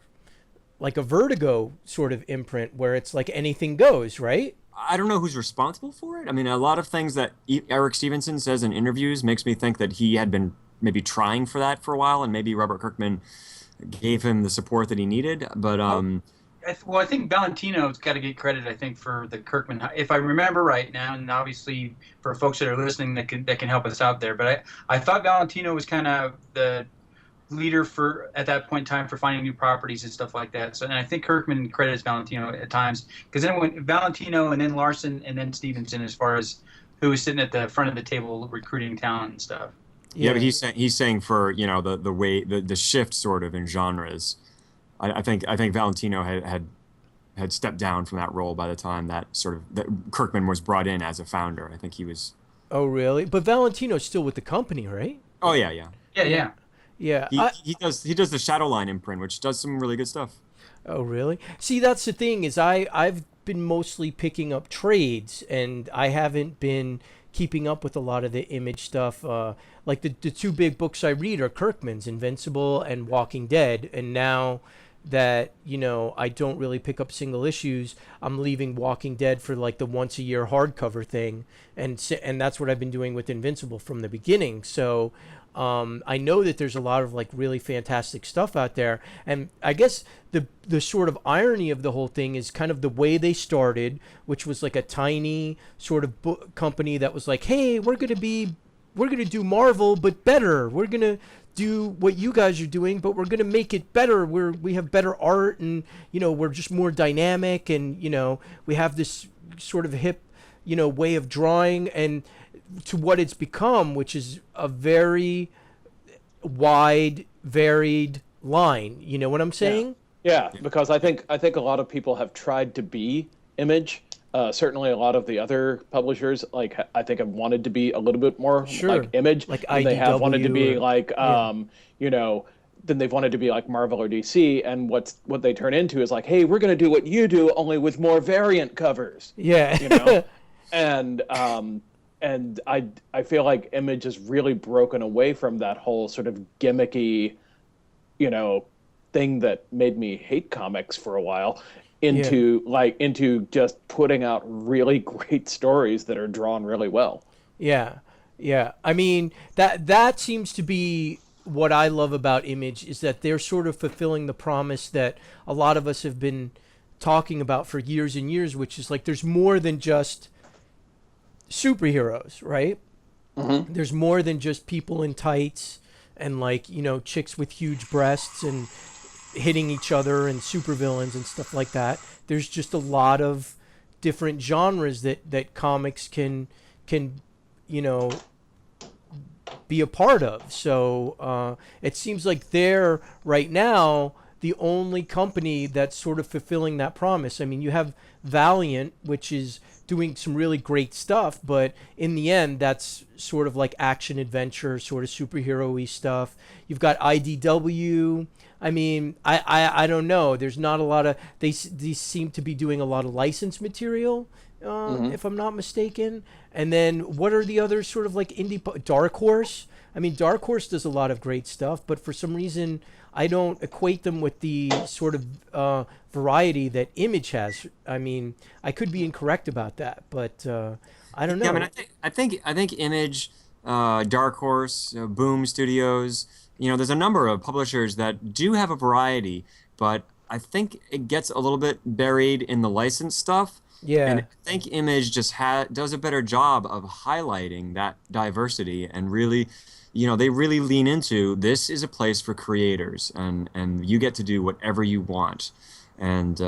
a Vertigo sort of imprint where it's like anything goes, right? I don't know who's responsible for it. I mean, a lot of things that Eric Stevenson says in interviews makes me think that he had been maybe trying for that for a while, and maybe Robert Kirkman gave him the support that he needed. But I think Valentino's got to get credit. I think for the Kirkman, if I remember right now, and obviously for folks that are listening that can help us out there. But I thought Valentino was kind of the leader for at that point in time for finding new properties and stuff like that. So, and I think Kirkman credits Valentino at times because then when Valentino and then Larson and then Stevenson, as far as who was sitting at the front of the table recruiting talent and stuff. yeah, but he's saying for the way the shift sort of in genres. I think Valentino had stepped down from that role by the time that Kirkman was brought in as a founder. I think he was. Oh, really? But Valentino's still with the company, right? Oh yeah. Yeah. Yeah. He does the Shadowline imprint, which does some really good stuff. Oh, really? See, that's the thing is I've been mostly picking up trades, and I haven't been keeping up with a lot of the Image stuff. Like the two big books I read are Kirkman's Invincible and Walking Dead, and now that I don't really pick up single issues, I'm leaving Walking Dead for like the once a year hardcover thing, and that's what I've been doing with Invincible from the beginning. So I know that there's a lot of like really fantastic stuff out there, and I guess the sort of irony of the whole thing is kind of the way they started, which was like a tiny sort of book company that was like, hey, we're gonna do Marvel but better. We're gonna do what you guys are doing, but we're gonna make it better. We have better art, and we're just more dynamic, and we have this sort of hip way of drawing, and to what it's become, which is a very wide, varied line. You know what I'm saying? Yeah, because I think a lot of people have tried to be Image. Certainly, a lot of the other publishers, like I think, have wanted to be a little bit more like Image. Like than they have wanted to be IDW like, then they've wanted to be like Marvel or DC. And what they turn into is like, hey, we're going to do what you do, only with more variant covers. Yeah. And I feel like Image has really broken away from that whole sort of gimmicky, thing that made me hate comics for a while, into just putting out really great stories that are drawn really well. Yeah. I mean, that seems to be what I love about Image, is that they're sort of fulfilling the promise that a lot of us have been talking about for years and years, which is like there's more than just superheroes, right? Mm-hmm. There's more than just people in tights and like chicks with huge breasts and hitting each other and supervillains and stuff like that. There's just a lot of different genres that comics can be a part of. So it seems like they're right now the only company that's sort of fulfilling that promise. I mean, you have Valiant, which is doing some really great stuff, but in the end, that's sort of like action adventure, sort of superhero-y stuff. You've got IDW. I mean, I don't know. There's not a lot of these seem to be doing a lot of licensed material, if I'm not mistaken. And then what are the other sort of like Dark Horse? I mean, Dark Horse does a lot of great stuff, but for some reason, I don't equate them with the sort of variety that Image has. I mean, I could be incorrect about that, but I don't know. Yeah, I mean, I think Image, Dark Horse, Boom Studios. There's a number of publishers that do have a variety, but I think it gets a little bit buried in the licensed stuff. Yeah. And I think Image just does a better job of highlighting that diversity and really, they really lean into this is a place for creators and you get to do whatever you want. And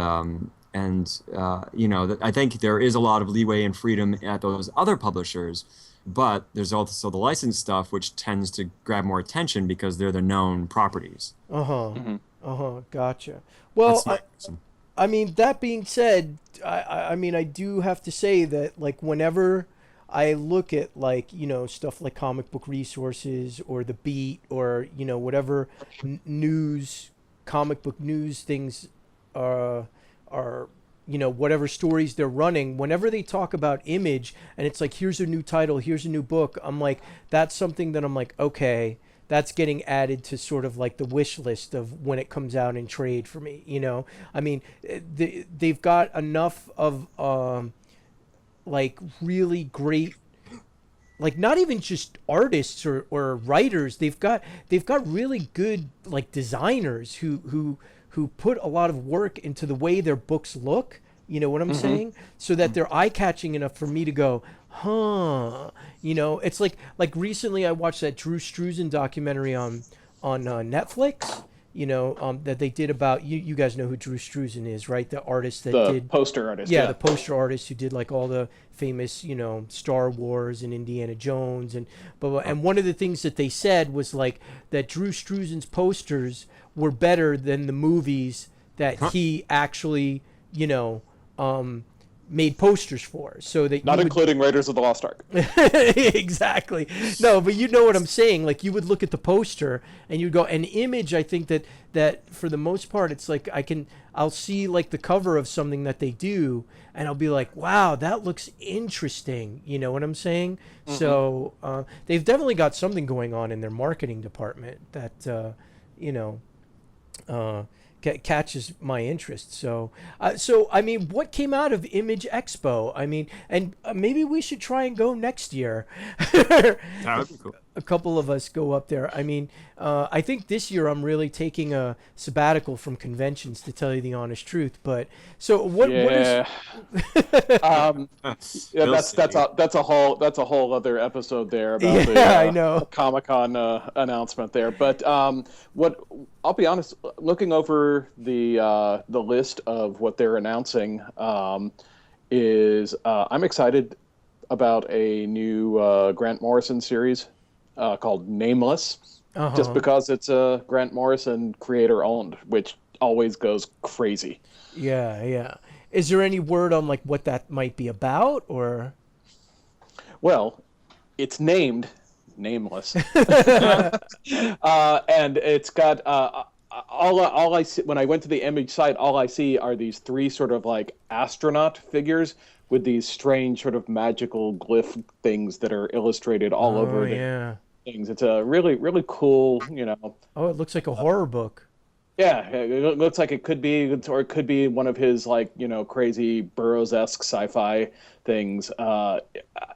And I think there is a lot of leeway and freedom at those other publishers, but there's also the licensed stuff, which tends to grab more attention because they're the known properties. Gotcha. Well, That's I mean, that being said, I mean, I do have to say that, like, whenever I look at, like, stuff like Comic Book Resources or The Beat or, whatever news, comic book news things are, whatever stories they're running, whenever they talk about Image and it's like, here's a new title, here's a new book, I'm like, that's something that I'm like, okay, that's getting added to sort of like the wish list of when it comes out in trade for me. I mean, they've got enough of like really great, like not even just artists or writers. They've got really good like designers who put a lot of work into the way their books look. You know what I'm saying? So that they're ey-catching enough for me to go, huh? It's like recently I watched that Drew Struzan documentary on Netflix. That they did about you guys know who Drew Struzan is, right? The artist that The did poster artist. the poster artist who did like all the famous Star Wars and Indiana Jones and blah, blah. And one of the things that they said was like that Drew Struzan's posters were better than the movies that he actually made posters for, so that Not including Raiders of the Lost Ark. exactly. No, but you know what I'm saying. Like you would look at the poster and you'd go, an Image. I think that for the most part, it's like I'll see like the cover of something that they do, and I'll be like, wow, that looks interesting. You know what I'm saying? So they've definitely got something going on in their marketing department that catches my interest. So I mean, what came out of Image Expo? I mean, and maybe we should try and go next year. That would be cool. A couple of us go up there. I mean, I think this year I'm really taking a sabbatical from conventions, to tell you the honest truth. But so what is? That's a whole other episode there about I know. Comic-Con announcement there. But what I'll be honest, looking over the list of what they're announcing, is I'm excited about a new Grant Morrison series called Nameless, just because it's a Grant Morrison creator owned, which always goes crazy. Yeah. Is there any word on like what that might be about, or? Well, it's named Nameless, and it's got all I see when I went to the Image site. All I see are these three sort of like astronaut figures with these strange sort of magical glyph things that are illustrated all over the things. It's a really, really cool, Oh, it looks like a horror book. Yeah, it looks like it could be, or it could be one of his like, crazy Burroughs-esque sci-fi things. I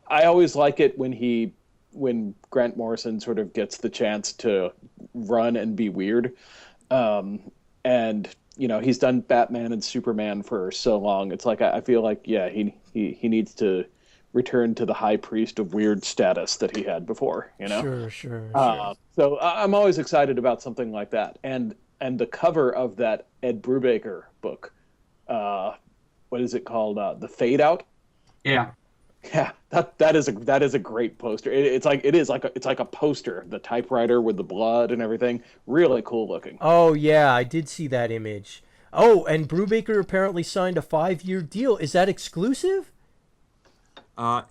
always like it when Grant Morrison sort of gets the chance to run and be weird. And he's done Batman and Superman for so long. It's like I feel like he needs to return to the high priest of weird status that he had before. Sure. So I'm always excited about something like that. And the cover of that Ed Brubaker book, what is it called? The Fade Out. Yeah. Yeah, that is a great poster. It's like a poster, the typewriter with the blood and everything. Really cool looking. Oh yeah, I did see that image. Oh, and Brubaker apparently signed a 5-year deal. Is that exclusive?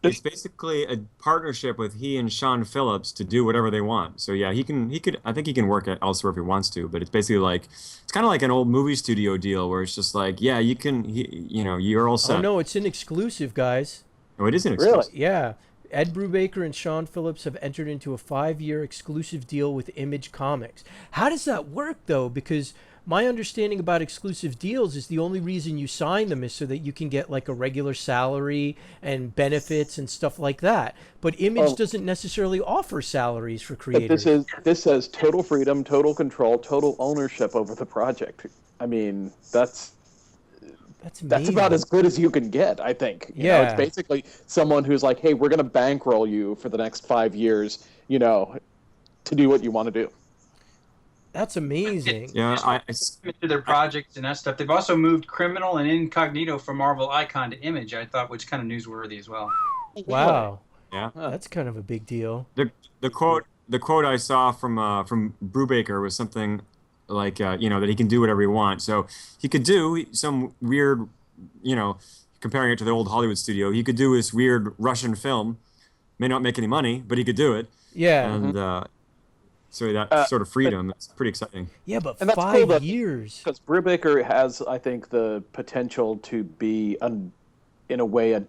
It's basically a partnership with he and Sean Phillips to do whatever they want. So yeah, I think he can work it elsewhere if he wants to, but it's basically like, it's kind of like an old movie studio deal where it's just like, yeah, you're all set. Oh no, it's an exclusive, guys. Oh, it is an exclusive. Really? Yeah. Ed Brubaker and Sean Phillips have entered into a 5-year exclusive deal with Image Comics. How does that work, though? Because my understanding about exclusive deals is the only reason you sign them is so that you can get like a regular salary and benefits and stuff like that. But Image doesn't necessarily offer salaries for creators. But this says total freedom, total control, total ownership over the project. I mean, that's about as good as you can get, I think. It's basically someone who's like, hey, we're going to bankroll you for the next 5 years, to do what you want to do. That's amazing. Yeah, To their projects and that stuff. They've also moved Criminal and Incognito from Marvel Icon to Image. I thought, which kind of newsworthy as well. Wow. yeah. That's kind of a big deal. The quote I saw from Brubaker was something like that he can do whatever he wants. So he could do some weird, comparing it to the old Hollywood studio, he could do this weird Russian film, may not make any money, but he could do it. Yeah. And so that sort of freedom, it's pretty exciting. Yeah, but And that's 5 cool years. because Brubaker has, I think, the potential to be, in a way,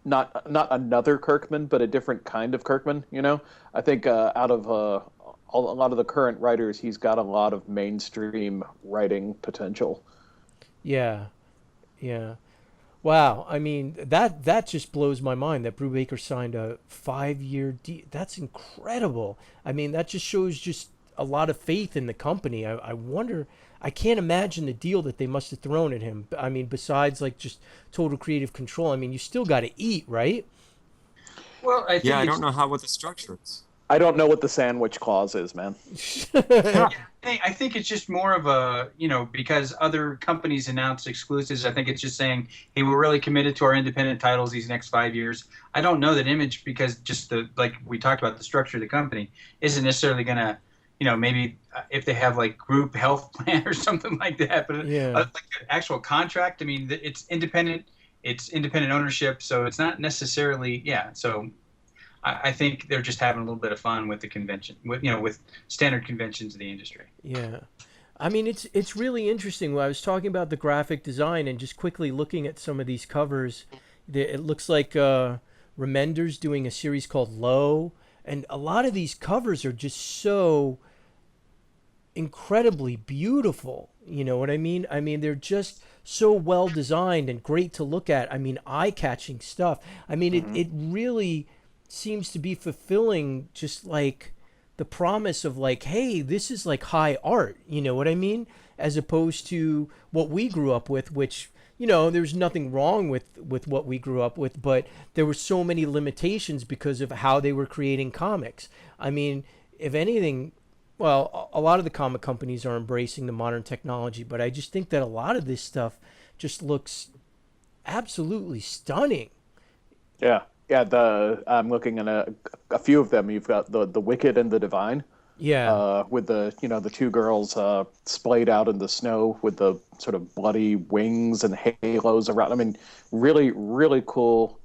not another Kirkman, but a different kind of Kirkman. I think out of a lot of the current writers, he's got a lot of mainstream writing potential. Yeah. Yeah. Wow. I mean, that just blows my mind that Brubaker signed a 5-year deal. That's incredible. I mean, that just shows just a lot of faith in the company. I wonder, I can't imagine the deal that they must have thrown at him. I mean, besides like just total creative control. I mean, you still got to eat, right? Well, I think Yeah, I don't know what the structure is. I don't know what the sandwich clause is, man. I think it's just more of a, because other companies announce exclusives, I think it's just saying, hey, we're really committed to our independent titles these next 5 years. I don't know that Image, because just like we talked about, the structure of the company isn't necessarily going to, maybe if they have like group health plan or something like that, but Yeah. like the actual contract, I mean, it's independent ownership. So it's not necessarily, so I think they're just having a little bit of fun with the convention, with standard conventions of the industry. Yeah. I mean, it's really interesting. When I was talking about the graphic design and just quickly looking at some of these covers, it looks like Remender's doing a series called Low, and a lot of these covers are just so incredibly beautiful. You know what I mean? I mean, they're just so well designed and great to look at. I mean, eye-catching stuff. I mean, it really seems to be fulfilling just like the promise of like, hey, this is like high art, you know what I mean, as opposed to what we grew up with, which there's nothing wrong with what we grew up with, but there were so many limitations because of how they were creating comics. I mean, if anything, well, a lot of the comic companies are embracing the modern technology, but I just think that a lot of this stuff just looks absolutely stunning. Yeah. Yeah, I'm looking at a few of them. You've got the Wicked and the Divine. Yeah. With the the two girls splayed out in the snow with the sort of bloody wings and halos around. I mean, really, really cool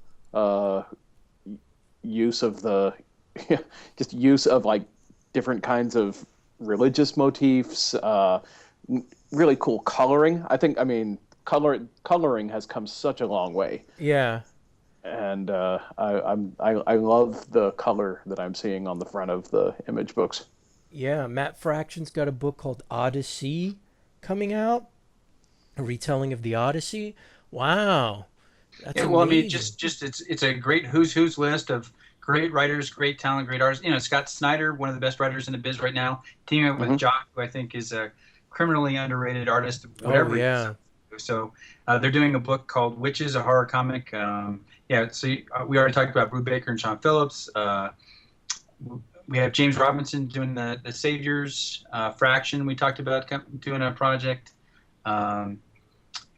use of the just use of like different kinds of religious motifs. Really cool coloring. I mean, coloring has come such a long way. Yeah. And I love the color that I'm seeing on the front of the Image books. Yeah, Matt Fraction's got a book called Odyssey coming out, a retelling of the Odyssey. Wow, that's amazing. Well, I mean, just it's a great who's list of great writers, great talent, great artists. Scott Snyder, one of the best writers in the biz right now, teaming up with Jock, who I think is a criminally underrated artist. Whatever. Oh yeah. So they're doing a book called Witches, a horror comic. So we already talked about Brubaker and Sean Phillips. We have James Robinson doing the Saviors. Fraction, we talked about doing a project.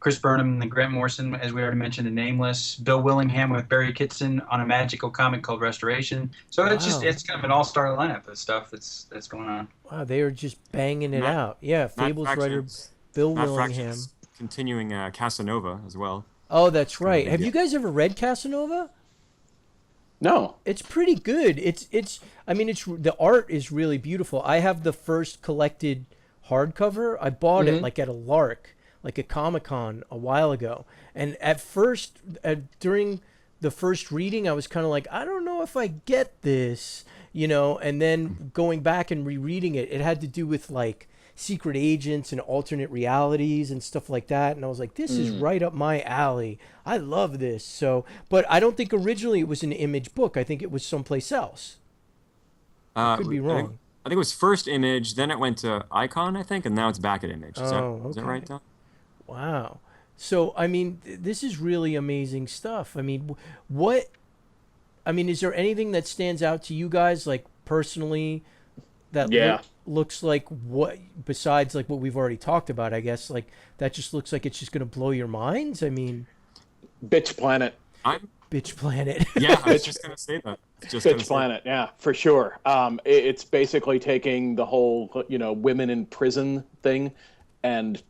Chris Burnham and Grant Morrison, as we already mentioned, the Nameless. Bill Willingham with Barry Kitson on a magical comic called Restoration. So it's kind of an all-star lineup of stuff that's going on. Wow, they are just banging it out. Yeah, Fables writer Bill Willingham. Continuing Casanova as well. Oh, that's right. Have you guys ever read Casanova? No. It's pretty good. I mean, the art is really beautiful. I have the first collected hardcover. I bought it like at a lark, like a Comic-Con a while ago. And at first, during the first reading, I was kind of like, I don't know if I get this, and then going back and rereading it, it had to do with like secret agents and alternate realities and stuff like that, and I was like, this is right up my alley. I love this. So, but I don't think originally it was an Image book. I think it was someplace else. Could be wrong. I think it was first Image, then it went to Icon, I think, and now it's back at Image. Is that right, Don? Wow. So I mean, this is really amazing stuff. I mean, is there anything that stands out to you guys, like personally, that Yeah. looks like what, besides like what we've already talked about, I guess, like that just looks like it's just going to blow your minds. I mean, Bitch Planet. I'm Bitch Planet. yeah. I was just gonna say that. Just gonna Bitch say Planet, yeah, for sure. It's basically taking the whole, women in prison thing, and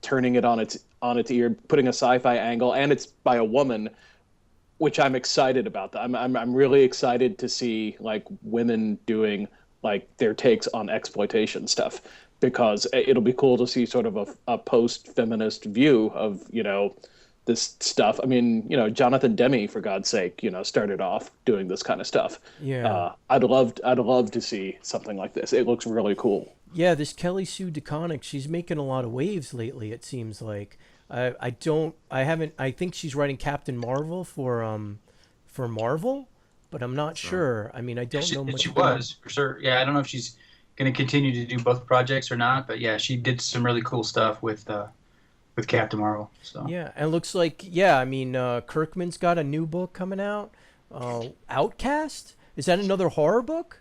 turning it on its ear, putting a sci-fi angle, and it's by a woman, which I'm excited about. I'm really excited to see like women doing like their takes on exploitation stuff, because it'll be cool to see sort of a post-feminist view of this stuff. I mean, Jonathan Demme, for God's sake, started off doing this kind of stuff. Yeah. I'd love to see something like this. It looks really cool. Yeah, this Kelly Sue DeConnick, she's making a lot of waves lately, it seems like. I think she's writing Captain Marvel for Marvel, but I'm not sure. I mean, I don't know much She about was, for sure. Yeah, I don't know if she's going to continue to do both projects or not, but yeah, she did some really cool stuff with Captain Marvel. So Yeah, and it looks like, yeah, I mean, Kirkman's got a new book coming out. Outcast? Is that another horror book?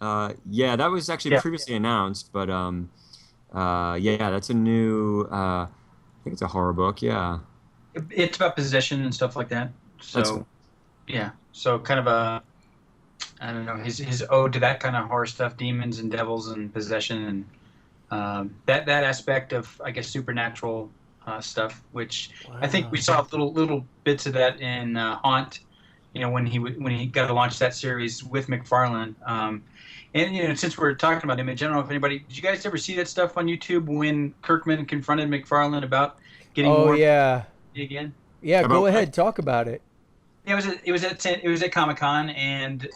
Yeah, that was actually Yeah. previously announced, but yeah, that's a new. I think it's a horror book. Yeah, it's about possession and stuff like that. So That's- yeah, so kind of I don't know, his ode to that kind of horror stuff, demons and devils and possession, and that aspect of, I guess, supernatural stuff, which I think we saw little bits of that in Haunt. When he got to launch that series with McFarlane. And since we're talking about Image, I don't know if anybody, did you guys ever see that stuff on YouTube when Kirkman confronted McFarlane about getting Oh, more yeah. again? Yeah, About go what? ahead, talk about it. Yeah, it was at Comic-Con, and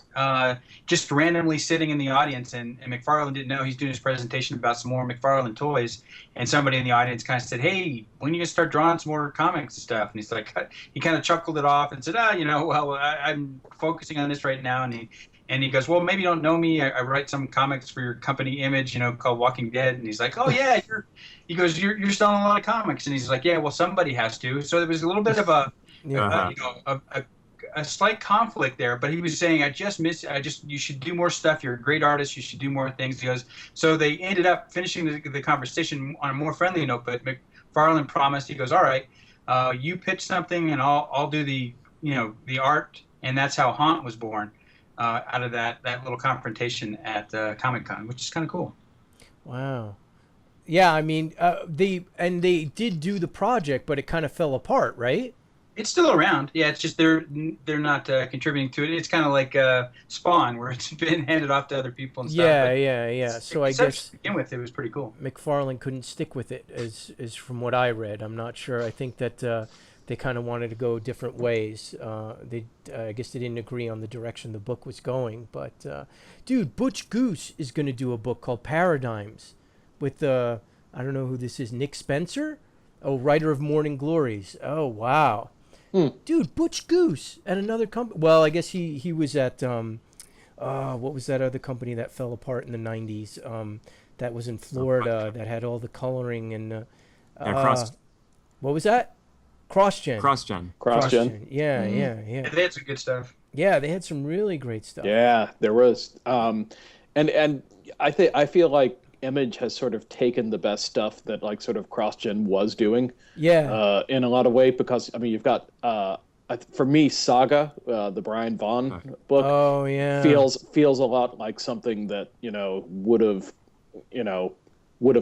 just randomly sitting in the audience, and McFarlane didn't know he's doing his presentation about some more McFarlane toys, and somebody in the audience kind of said, "Hey, when are you gonna start drawing some more comics and stuff?" And he's like, he kind of chuckled it off and said, well, I'm focusing on this right now," and he goes, "Well, maybe you don't know me. I write some comics for your company, Image, called Walking Dead." And he's like, "Oh yeah, you're selling a lot of comics." And he's like, "Yeah, well, somebody has to." So there was a little bit of a slight conflict there, but he was saying, you should do more stuff. You're a great artist. You should do more things." He goes, so they ended up finishing the conversation on a more friendly note, but McFarlane promised, he goes, "All right, you pitch something and I'll do the art." And that's how Haunt was born, out of that little confrontation at Comic-Con, which is kind of cool. Wow. Yeah, I mean, they did do the project, but it kind of fell apart, right? It's still around. Yeah, it's just they're not contributing to it. It's kind of like Spawn, where it's been handed off to other people and stuff. Yeah, but yeah. So I except guess to begin with, it was pretty cool. McFarlane couldn't stick with it, as from what I read. I'm not sure. I think that they kind of wanted to go different ways. I guess they didn't agree on the direction the book was going. But dude, Butch Goose is going to do a book called Paradigms, with I don't know who this is, Nick Spencer, writer of Morning Glories. Oh wow. Dude, Butch Goose at another company. Well, I guess he was at what was that other company that fell apart in the 90s? That was in Florida, that had all the coloring and what was that? CrossGen. CrossGen. Yeah. They had some good stuff. Yeah, they had some really great stuff. Yeah, there was. And I feel like Image has sort of taken the best stuff that like sort of CrossGen was doing. Yeah. In a lot of ways, because I mean you've got for me Saga, the Brian Vaughan book. Oh yeah. Feels a lot like something that would have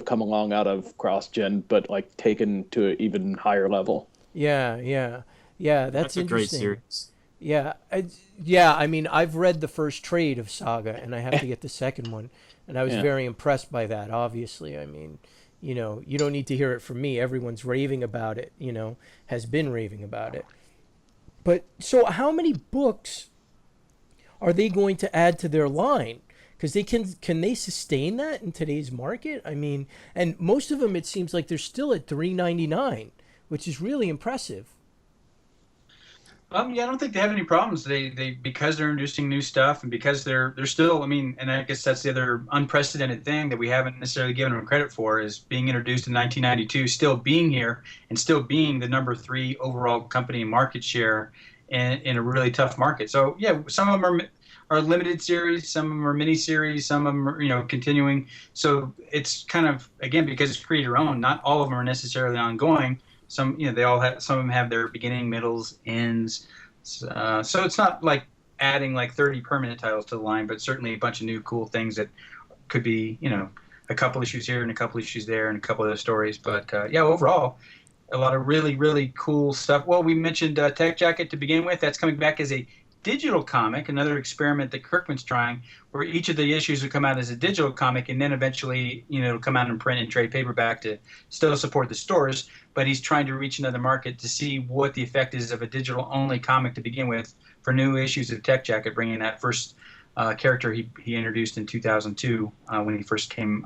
come along out of CrossGen, but like taken to an even higher level. Yeah. That's a great interesting. series. Yeah, I mean, I've read the first trade of Saga, and I have to get the second one, and I was very impressed by that. Obviously, I mean, you don't need to hear it from me. Everyone's raving about it. Has been raving about it. But so, how many books are they going to add to their line? Because can they sustain that in today's market? I mean, and most of them, it seems like they're still at $3.99, which is really impressive. Yeah, I don't think they have any problems. They because they're introducing new stuff, and because they're still. I mean, and I guess that's the other unprecedented thing that we haven't necessarily given them credit for, is being introduced in 1992, still being here, and still being the number 3 overall company in market share, in a really tough market. So yeah, some of them are limited series, some of them are mini series, some of them are continuing. So it's kind of, again, because it's creator owned, not all of them are necessarily ongoing. Some they all have, some of them have their beginning, middles, ends. So it's not like adding like 30 permanent titles to the line, but certainly a bunch of new cool things that could be a couple issues here and a couple issues there and a couple other stories. But yeah, overall, a lot of really, really cool stuff. Well, we mentioned Tech Jacket to begin with. That's coming back as a digital comic, another experiment that Kirkman's trying, where each of the issues will come out as a digital comic, and then eventually, it'll come out in print and trade paperback to still support the stores. But he's trying to reach another market to see what the effect is of a digital-only comic to begin with for new issues of Tech Jacket, bringing that first character he introduced in 2002 when he first came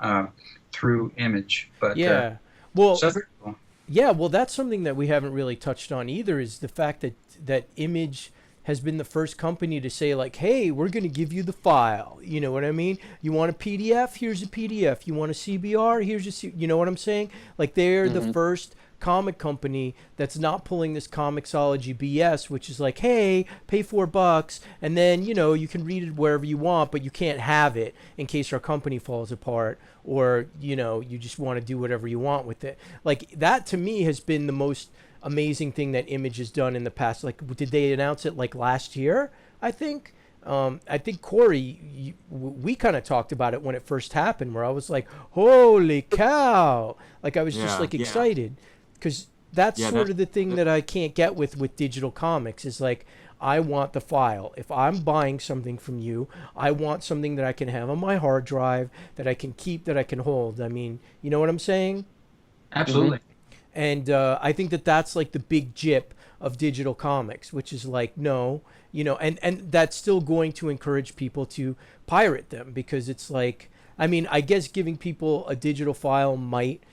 through Image. But yeah, well, so that's very cool. yeah, well, that's something that we haven't really touched on either, is the fact that Image has been the first company to say, like, hey, we're going to give you the file. You know what I mean? You want a PDF? Here's a PDF. You want a CBR? Here's a you know what I'm saying? Like, they're the first comic company that's not pulling this Comixology BS, which is like, hey, pay $4 and then you can read it wherever you want, but you can't have it in case our company falls apart, or you just want to do whatever you want with it. Like, that to me has been the most amazing thing that Image has done in the past. Like, did they announce it like last year? I think Corey, we kind of talked about it when it first happened, where I was like, holy cow, like I was just like excited, because that's sort of the thing that I can't get with digital comics, is like, I want the file. If I'm buying something from you, I want something that I can have on my hard drive, that I can keep, that I can hold. I mean, you know what I'm saying? Absolutely. And I think that's like the big jip of digital comics, which is like, no, and that's still going to encourage people to pirate them, because it's like, I mean, I guess giving people a digital file might,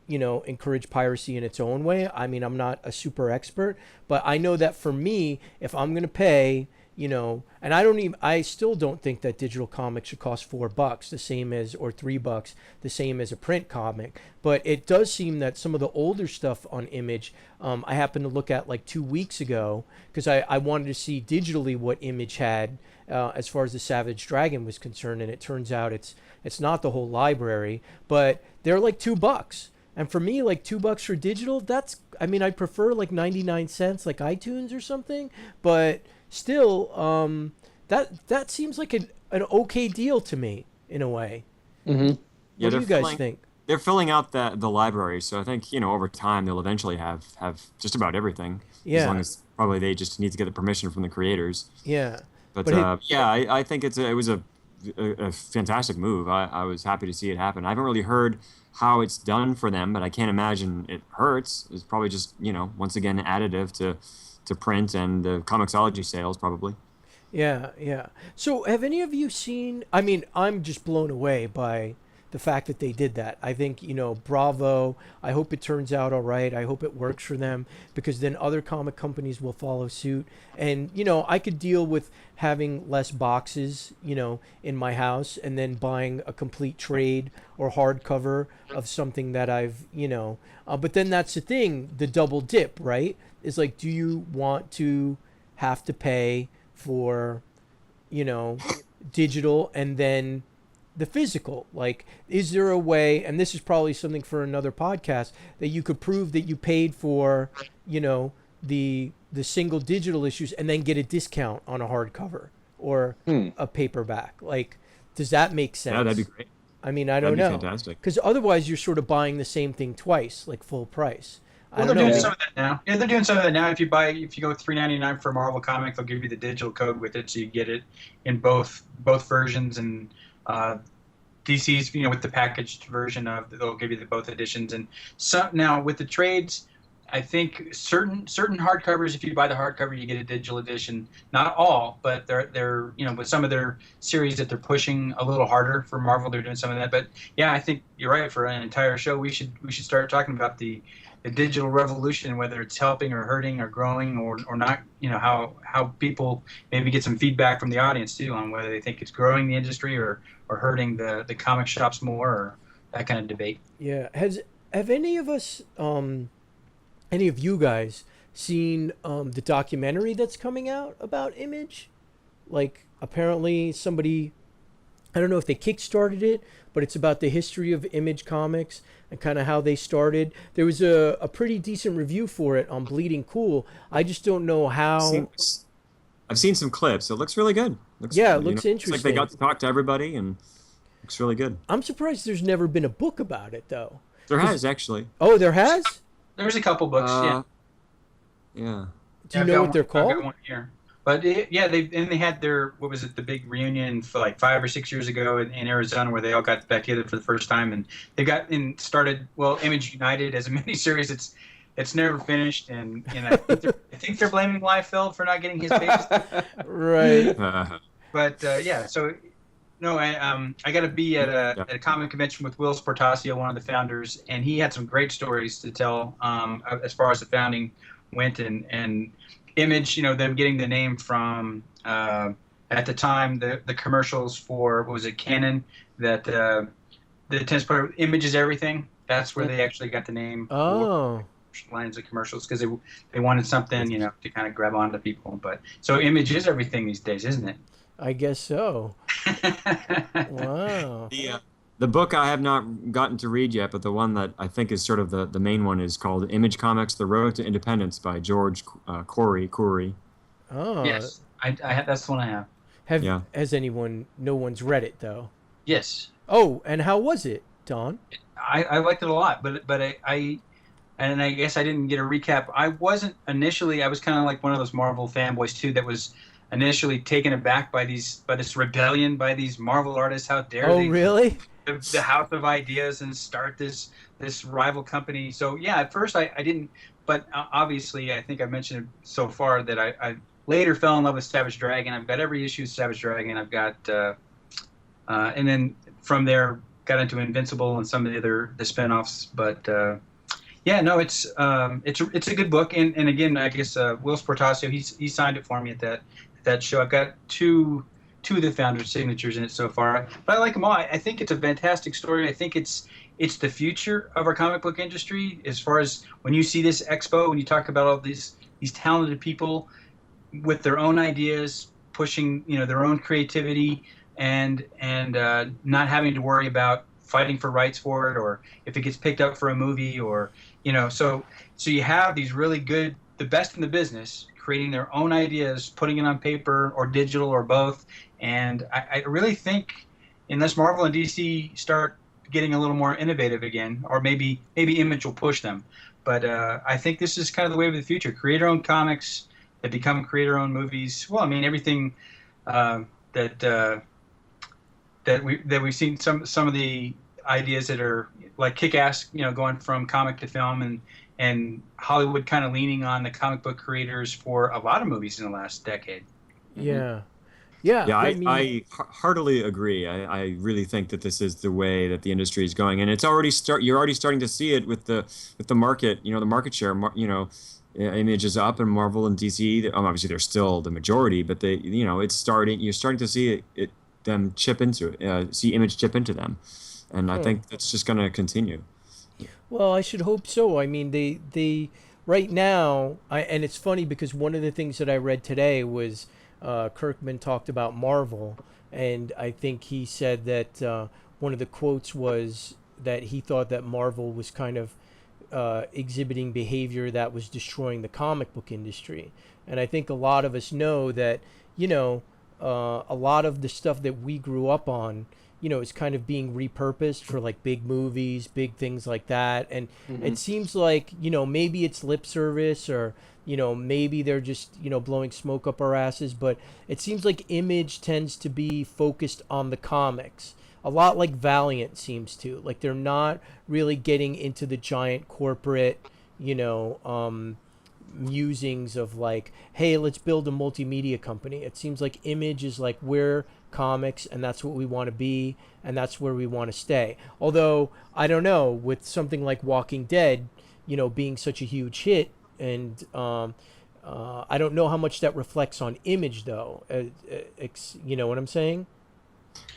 encourage piracy in its own way. I mean, I'm not a super expert, but I know that for me, if I'm going to pay, and I still don't think that digital comics should cost $4 the same as, or $3 the same as a print comic. But it does seem that some of the older stuff on Image, I happened to look at like 2 weeks ago, because I wanted to see digitally what Image had as far as the Savage Dragon was concerned, and it turns out it's not the whole library, but they're like $2. And for me, like $2 for digital, I'd prefer like 99 cents, like iTunes or something, but still, that seems like an okay deal to me, in a way. Mm-hmm. What do you guys think? They're filling out the library, so I think over time they'll eventually have just about everything. Yeah. As long as probably they just need to get the permission from the creators. Yeah. But I think it was a fantastic move. I was happy to see it happen. I haven't really heard how it's done for them, but I can't imagine it hurts. It's probably just once again additive to print and the Comixology sales, probably. Yeah. So have any of you seen, I mean, I'm just blown away by the fact that they did that. I think, bravo. I hope it turns out all right. I hope it works for them, because then other comic companies will follow suit. And, I could deal with having less boxes, in my house, and then buying a complete trade or hardcover of something that I've, but then that's the thing, the double dip, right? Is like, do you want to have to pay for, digital and then the physical? Like, is there a way, and this is probably something for another podcast, that you could prove that you paid for, the single digital issues and then get a discount on a hardcover or a paperback? Like, does that make sense? Yeah, that'd be great. I mean, I don't know. That'd be fantastic. Because otherwise you're sort of buying the same thing twice, like full price. Well, they're doing some of that now. Yeah, they're doing some of that now. If you go $3.99 for a Marvel comic, they'll give you the digital code with it, so you get it in both versions. And DC's, with the packaged version they'll give you both editions. And so now with the trades, I think certain hardcovers, if you buy the hardcover, you get a digital edition. Not all, but they're with some of their series that they're pushing a little harder for Marvel, they're doing some of that. But yeah, I think you're right. For an entire show, we should start talking about the digital revolution, whether it's helping or hurting or growing or not. How people maybe get some feedback from the audience too on whether they think it's growing the industry or hurting the comic shops more, or that kind of debate. Yeah. Have any of us, any of you guys seen the documentary that's coming out about Image? Like, apparently somebody, I don't know if they kickstarted it, but it's about the history of Image Comics and kind of how they started. There was a pretty decent review for it on Bleeding Cool. I just don't know how. I've seen some clips. It looks really good. Yeah, it looks It's like they interesting. got to talk to everybody, and looks really good. I'm surprised there's never been a book about it, though. There has actually. Oh, there has? There's a couple books. Yeah. Yeah. Do you know what they're I've called? got one here. But yeah, they had their, what was it, the big reunion for like 5 or 6 years ago in Arizona, where they all got back together for the first time, and they got and started Image United as a miniseries. It's never finished, and I think they're blaming Liefeld for not getting his pages. Right. But yeah, so no, I got to be at a comic convention with Will Sportasio, one of the founders, and he had some great stories to tell as far as the founding went, and Image, them getting the name from at the time the commercials for, what was it, Canon, that the tennis player Image is Everything. That's where they actually got the name. Oh. Lines of commercials, because they wanted something to kind of grab onto people. But so Image is everything these days, isn't it? I guess so. Wow. The book I have not gotten to read yet, but the one that I think is sort of the main one is called Image Comics: The Road to Independence by George Corey. Oh. Yes, I that's the one I have. Has anyone? No one's read it though. Yes. Oh, and how was it, Don? I liked it a lot, but I guess I didn't get a recap. I wasn't initially. I was kind of like one of those Marvel fanboys too, that was initially taken aback by this rebellion by these Marvel artists. How dare they? Oh, really? The House of Ideas and start this rival company. So yeah, at first I didn't, but obviously I think I mentioned it so far that I later fell in love with Savage Dragon. I've got every issue of Savage Dragon. I've got and then from there got into Invincible and some of the spinoffs. But yeah, no, it's a good book, and again, I guess Will Sportasio, he signed it for me at that show. I've got two of the founders' signatures in it so far, but I like them all. I think it's a fantastic story. I think it's the future of our comic book industry, as far as when you see this expo, when you talk about all these talented people with their own ideas, pushing their own creativity, and not having to worry about fighting for rights for it, or if it gets picked up for a movie, or so you have these really good, the best in the business, creating their own ideas, putting it on paper or digital or both. And I really think, unless Marvel and DC start getting a little more innovative again, or maybe Image will push them, but I think this is kind of the way of the future. Create your own comics that become create your own movies. Well, I mean, everything that we've seen, some of the ideas that are like Kick-Ass, going from comic to film, and Hollywood kind of leaning on the comic book creators for a lot of movies in the last decade. Yeah. I heartily agree. I really think that this is the way that the industry is going, and it's you're already starting to see it with the market. The market share. Image is up, and Marvel and DC. Obviously, they're still the majority, but it's starting. You're starting to see them chip into it. See Image chip into them, and I think that's just going to continue. Well, I should hope so. I mean, they right now, and it's funny because one of the things that I read today was Kirkman talked about Marvel, and I think he said that one of the quotes was that he thought that Marvel was kind of exhibiting behavior that was destroying the comic book industry. And I think a lot of us know that, a lot of the stuff that we grew up on, is kind of being repurposed for like big movies, big things like that. And it seems like, maybe it's lip service, or, maybe they're just, blowing smoke up our asses. But it seems like Image tends to be focused on the comics, a lot like Valiant seems to. Like, they're not really getting into the giant corporate, musings of like, hey, let's build a multimedia company. It seems like Image is like, we're comics, and that's what we want to be, and that's where we want to stay. Although, I don't know, with something like Walking Dead, being such a huge hit, and I don't know how much that reflects on Image, though. You know what I'm saying?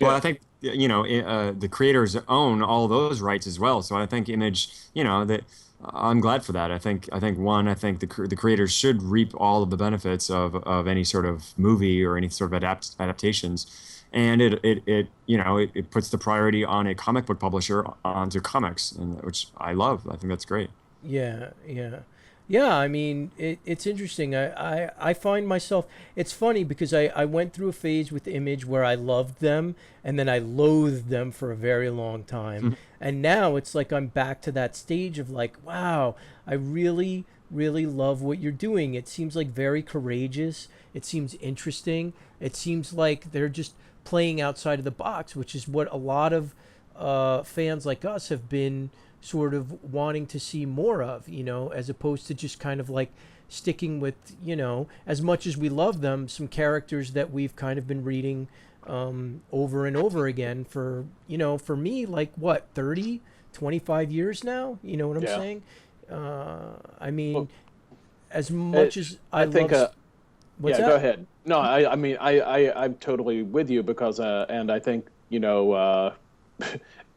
Well, I think the creators own all those rights as well. So I think Image, that I'm glad for that. I think the creators should reap all of the benefits of any sort of movie or any sort of adaptations, and it puts the priority on a comic book publisher onto comics, and which I love. I think that's great. Yeah, yeah. Yeah, I mean, it's interesting. I find myself, it's funny because I went through a phase with Image where I loved them and then I loathed them for a very long time. And now it's like I'm back to that stage of like, wow, I really, really love what you're doing. It seems like very courageous. It seems interesting. It seems like they're just playing outside of the box, which is what a lot of fans like us have been sort of wanting to see more of, as opposed to just kind of like sticking with, as much as we love them, some characters that we've kind of been reading over and over again for, for me, like what, 30, 25 years now? You know what I'm saying? I mean, well, as much as I think, what's that? Go ahead. No, I mean, I'm totally with you because, and I think,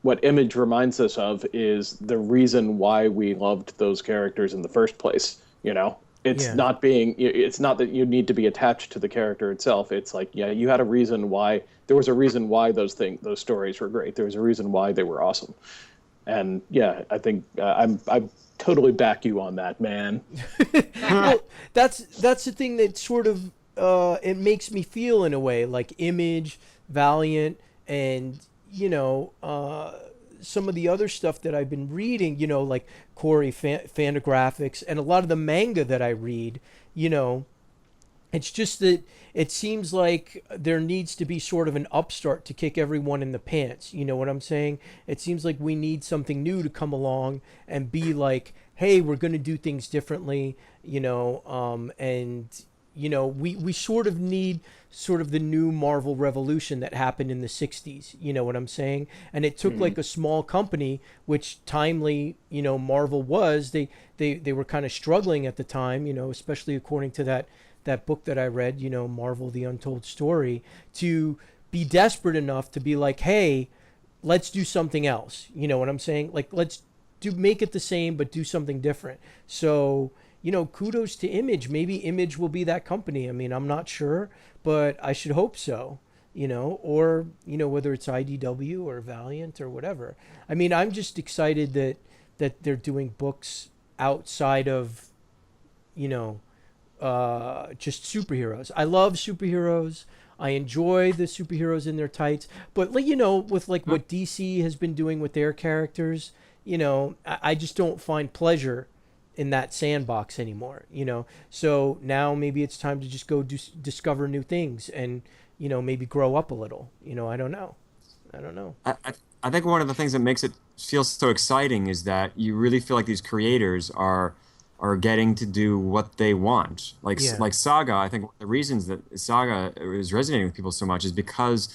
what Image reminds us of is the reason why we loved those characters in the first place. It's not that you need to be attached to the character itself. It's like, you had a reason why. There was a reason why those stories were great. There was a reason why they were awesome. And I think I totally back you on that, man. Well, that's the thing that sort of it makes me feel in a way like Image, Valiant, and some of the other stuff that I've been reading, like Corey Fantagraphics and a lot of the manga that I read, it's just that it seems like there needs to be sort of an upstart to kick everyone in the pants. You know what I'm saying? It seems like we need something new to come along and be like, hey, we're going to do things differently, and we sort of need sort of the new Marvel revolution that happened in the 60s. You know what I'm saying? And it took like a small company, which timely, Marvel was, they were kind of struggling at the time, especially according to that book that I read, Marvel, The Untold Story, to be desperate enough to be like, hey, let's do something else. You know what I'm saying? Like, let's make it the same, but do something different. So, kudos to Image. Maybe Image will be that company. I mean, I'm not sure, but I should hope so, or, whether it's IDW or Valiant or whatever. I mean, I'm just excited that they're doing books outside of, just superheroes. I love superheroes. I enjoy the superheroes in their tights, but with like what DC has been doing with their characters, I just don't find pleasure in that sandbox anymore, so now maybe it's time to just go discover new things and maybe grow up a little. I don't know. I think one of the things that makes it feel so exciting is that you really feel like these creators are getting to do what they want. Like Saga, I think one of the reasons that Saga is resonating with people so much is because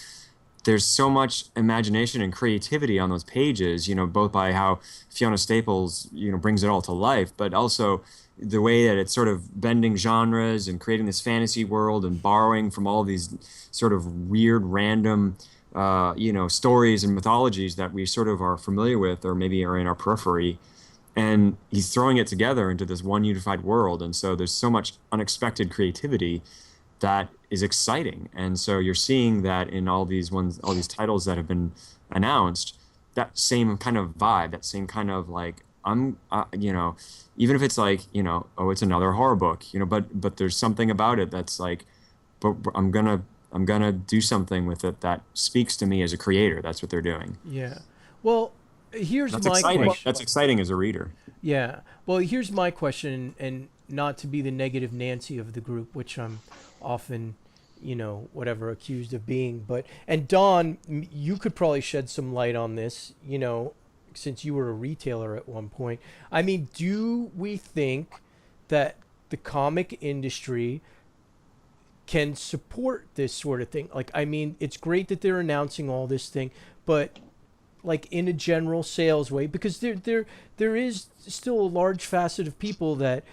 there's so much imagination and creativity on those pages, both by how Fiona Staples, brings it all to life, but also the way that it's sort of bending genres and creating this fantasy world and borrowing from all these sort of weird, random, stories and mythologies that we sort of are familiar with or maybe are in our periphery. And he's throwing it together into this one unified world. And so there's so much unexpected creativity that is exciting. And so you're seeing that in all these titles that have been announced, that same kind of vibe, that same kind of like, even if it's like, oh, it's another horror book, but there's something about it that's like, but I'm gonna do something with it that speaks to me as a creator. That's what they're doing. Yeah. Well, here's that's my exciting. question. That's exciting as a reader. Yeah. Well, here's my question, and not to be the negative Nancy of the group, which I'm often, accused of being. And Dawn, you could probably shed some light on this, since you were a retailer at one point. I mean, do we think that the comic industry can support this sort of thing? Like, I mean, it's great that they're announcing all this thing, but like in a general sales way, because there is still a large facet of people that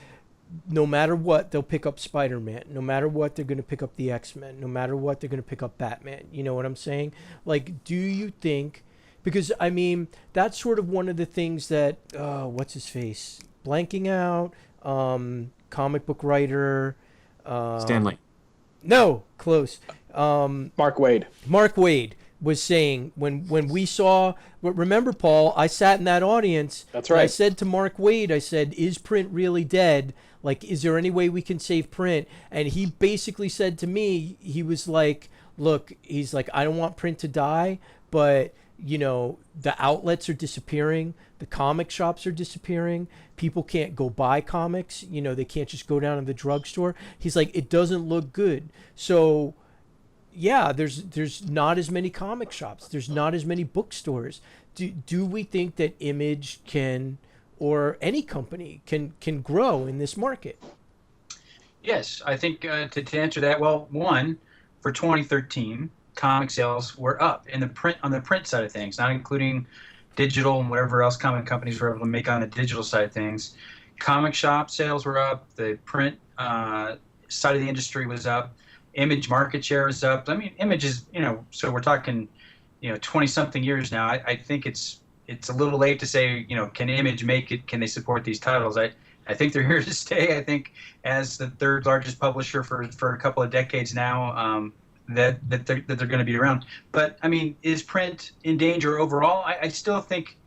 no matter what, they'll pick up Spider-Man. No matter what, they're going to pick up the X-Men. No matter what, they're going to pick up Batman. You know what I'm saying? Like, do you think... Because, I mean, that's sort of one of the things that... what's his face? blanking out. Comic book writer. Stanley. No, close. Mark Wade. Mark Wade was saying when we saw. Remember, Paul? I sat in that audience. That's and I right. said to Mark Wade, I said, "Is print really dead? Like, is there any way we can save print?" And he basically said to me, he was like, "Look, he's like, I don't want print to die, but." The outlets are disappearing. The comic shops are disappearing. People can't go buy comics. They can't just go down to the drugstore. He's like, it doesn't look good. So, yeah, there's not as many comic shops. There's not as many bookstores. Do we think that Image can, or any company can grow in this market? Yes, I think to answer that, well, one, for 2013. Comic sales were up on the print side of things, not including digital and whatever else comic companies were able to make on the digital side of things. Comic shop sales were up. The print side of the industry was up. Image market share is up. I mean, Image is, so we're talking, 20-something years now. I think it's a little late to say, can Image make it? Can they support these titles? I think they're here to stay. I think as the third largest publisher for a couple of decades now, that they're going to be around. But I mean, is print in danger overall? I still think,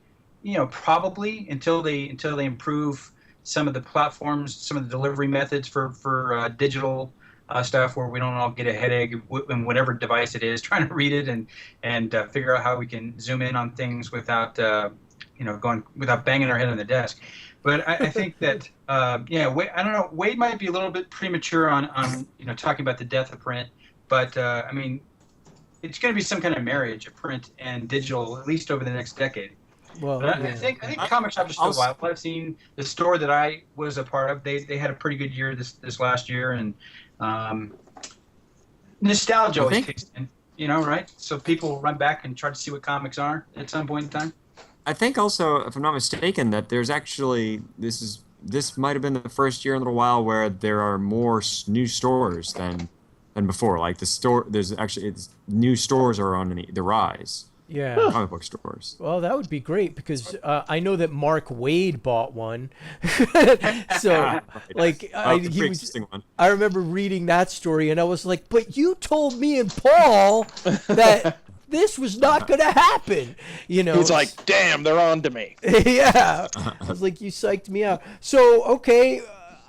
probably until they improve some of the platforms, some of the delivery methods for digital stuff, where we don't all get a headache in whatever device it is, trying to read it and figure out how we can zoom in on things without without banging our head on the desk. But I think that I don't know. Wade might be a little bit premature on talking about the death of print. But, I mean, it's going to be some kind of marriage of print and digital, at least over the next decade. Well, But yeah. I think comic shops are still viable. I've seen the store that I was a part of. They had a pretty good year this last year. And nostalgia always kicks in, right? So people run back and try to see what comics are at some point in time. I think also, if I'm not mistaken, that there's actually this might have been the first year in a little while where there are more new stores than before. Like new stores are on the rise. Yeah. Comic book stores. Well, that would be great because I know that Mark Wade bought one. So, like, Interesting one. I remember reading that story and I was like, but you told me and Paul that this was not going to happen. He's like, damn, they're on to me. Yeah. I was like, you psyched me out. So, okay.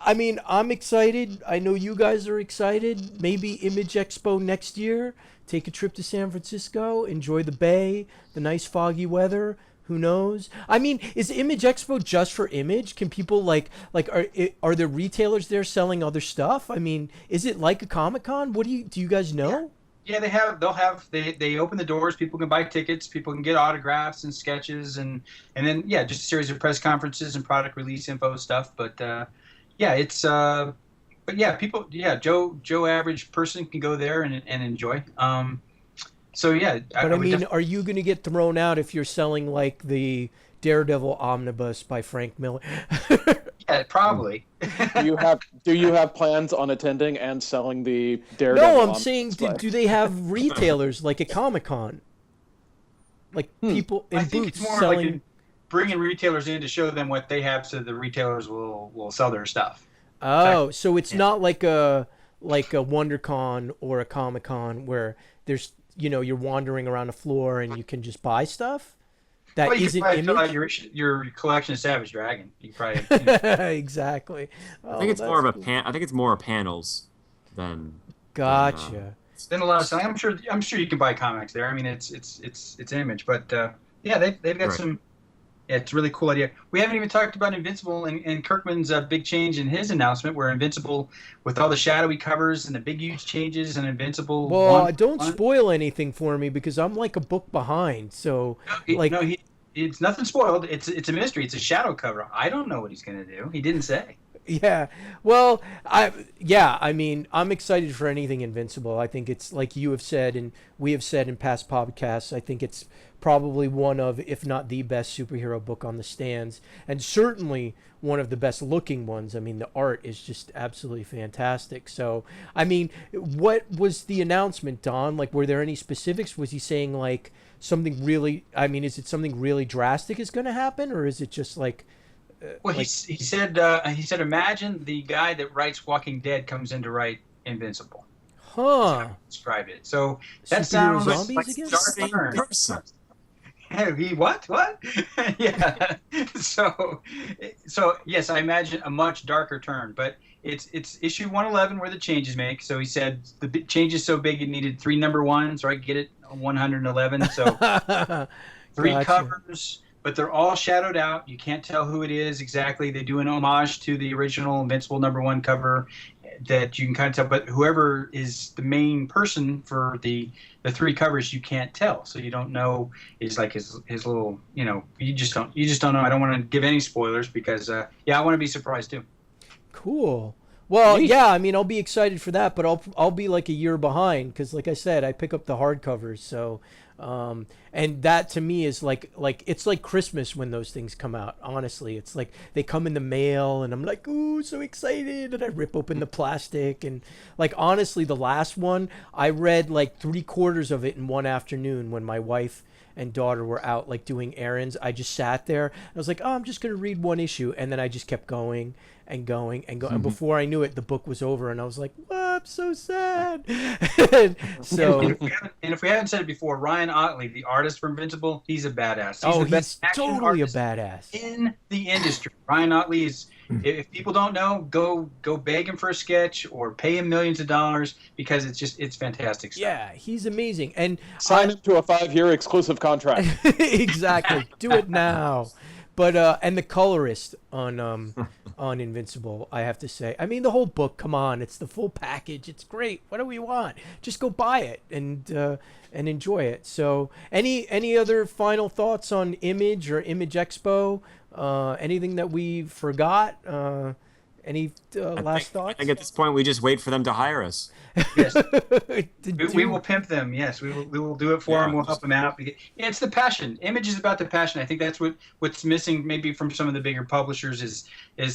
I mean, I'm excited. I know you guys are excited. Maybe Image Expo next year. Take a trip to San Francisco. Enjoy the bay, the nice foggy weather. Who knows? I mean, is Image Expo just for Image? Can people are there retailers there selling other stuff? I mean, is it like a Comic-Con? Do you guys know? Yeah, they open the doors. People can buy tickets. People can get autographs and sketches and then just a series of press conferences and product release info stuff. But Joe average person can go there and enjoy. But I mean, are you going to get thrown out if you're selling like the Daredevil omnibus by Frank Miller? Yeah, probably. Do you have plans on attending and selling the Daredevil? No, I'm saying, do they have retailers like a Comic-Con? Like people in I think booths it's more selling. like bringing retailers in to show them what they have, so the retailers will sell their stuff. Oh, so it's not like a WonderCon or a Comic-Con where there's you're wandering around the floor and you can just buy stuff. That Well, you isn't could probably fill Image. out your collection of Savage Dragon. You could probably. Exactly. I think it's more of I think it's more panels than. Gotcha. Then a lot of selling. I'm sure you can buy comics there. I mean, it's Image, but they've got Right. some. Yeah, it's a really cool idea. We haven't even talked about Invincible and Kirkman's big change in his announcement, where Invincible, with all the shadowy covers and the big huge changes, and Invincible. Well, don't spoil anything for me because I'm like a book behind. So, it's nothing spoiled. It's a mystery. It's a shadow cover. I don't know what he's gonna do. He didn't say. yeah. Well, I mean, I'm excited for anything Invincible. I think it's like you have said, and we have said in past podcasts. I think it's probably one of, if not the best superhero book on the stands, and certainly one of the best looking ones. I mean, the art is just absolutely fantastic. So, I mean, what was the announcement, Don? Like, were there any specifics? Was he saying like something really? I mean, is it something really drastic is going to happen, or is it just like Well, like, he said imagine the guy that writes Walking Dead comes in to write Invincible. huh? Describe it. So that Superhero sounds zombies like again? dark Same turn. person. He what? What? Yeah. So yes, I imagine a much darker turn, but it's issue 111 where the changes make. So he said the change is so big it needed 3 number ones, right? Get it 111. So 3 Gotcha. covers, but they're all shadowed out. You can't tell who it is exactly. They do an homage to the original Invincible #1 cover that you can kind of tell, but whoever is the main person for the 3 covers, you can't tell. So you don't know is like his little, you just don't know. I don't want to give any spoilers because I want to be surprised too. Cool. Well, Neat. yeah, I mean, I'll be excited for that, but I'll be like a year behind because, like I said, I pick up the hardcovers. So, and that to me is like it's like Christmas when those things come out. Honestly, it's like they come in the mail, and I'm like, ooh, so excited, and I rip open the plastic, and like honestly, the last one I read like 3/4 of it in one afternoon when my wife and daughter were out like doing errands. I just sat there. I was like, oh, I'm just gonna read one issue, and then I just kept going and going and going. And before I knew it, the book was over, and I was like, "What? I'm so sad." So, And if we haven't said it before, Ryan Otley, the artist for Invincible, he's a badass. he's the best action totally a artist badass. in the industry. Ryan Otley is. If people don't know, go beg him for a sketch or pay him millions of dollars because it's fantastic stuff. Yeah, he's amazing, and Sign him to a 5-year exclusive contract. exactly. Do it now. But and the colorist on Invincible, I have to say. I mean, the whole book. Come on, it's the full package. It's great. What do we want? Just go buy it and enjoy it. So, any other final thoughts on Image or Image Expo? Anything that we forgot? Any last thoughts? I think at this point we just wait for them to hire us. Yes. To We do- will pimp them. Yes, we will do it for them. We'll help them out. It's the passion. Image is about the passion. I think that's what's missing maybe from some of the bigger publishers is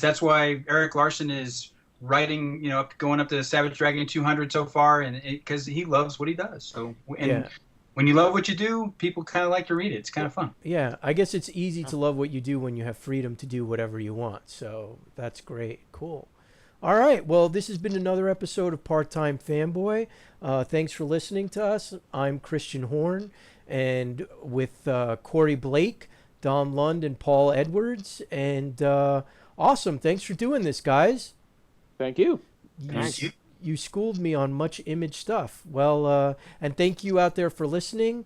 that's why Eric Larson is writing, going up to Savage Dragon 200 so far, and because he loves what he does. So when you love what you do, people kind of like to read it. It's kind of fun. Yeah, I guess it's easy to love what you do when you have freedom to do whatever you want. So that's great. Cool. All right. Well, this has been another episode of Part-Time Fanboy. Thanks for listening to us. I'm Kristian Horn, and with Corey Blake, Dom Lund, and Paul Edwards. And awesome. Thanks for doing this, guys. Thank you. Thanks. You schooled me on much Image stuff. Well, and thank you out there for listening.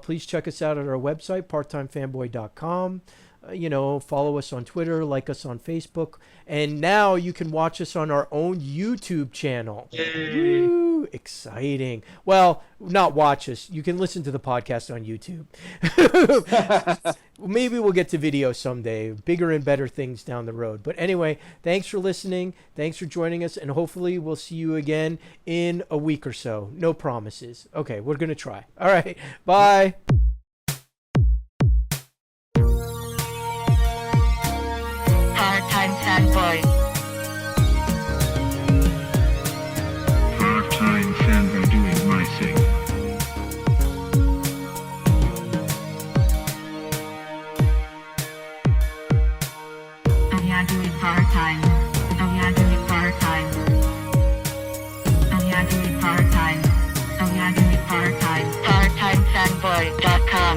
Please check us out at our website, parttimefanboy.com. Follow us on Twitter, like us on Facebook, and now you can watch us on our own YouTube channel. Yay. Woo, exciting. Well, not watch us. You can listen to the podcast on YouTube. Maybe we'll get to video someday. Bigger and better things down the road. But anyway, thanks for listening. Thanks for joining us, and hopefully we'll see you again in a week or so. No promises. Okay, we're going to try. All right, bye. Part-Time Fanboy. Part-Time Fanboy doing my thing. Oh yeah, doing part-time. Oh yeah, doing part-time. Oh yeah, doing part-time. Oh yeah, doing part-time. PartTimeFanboy.com.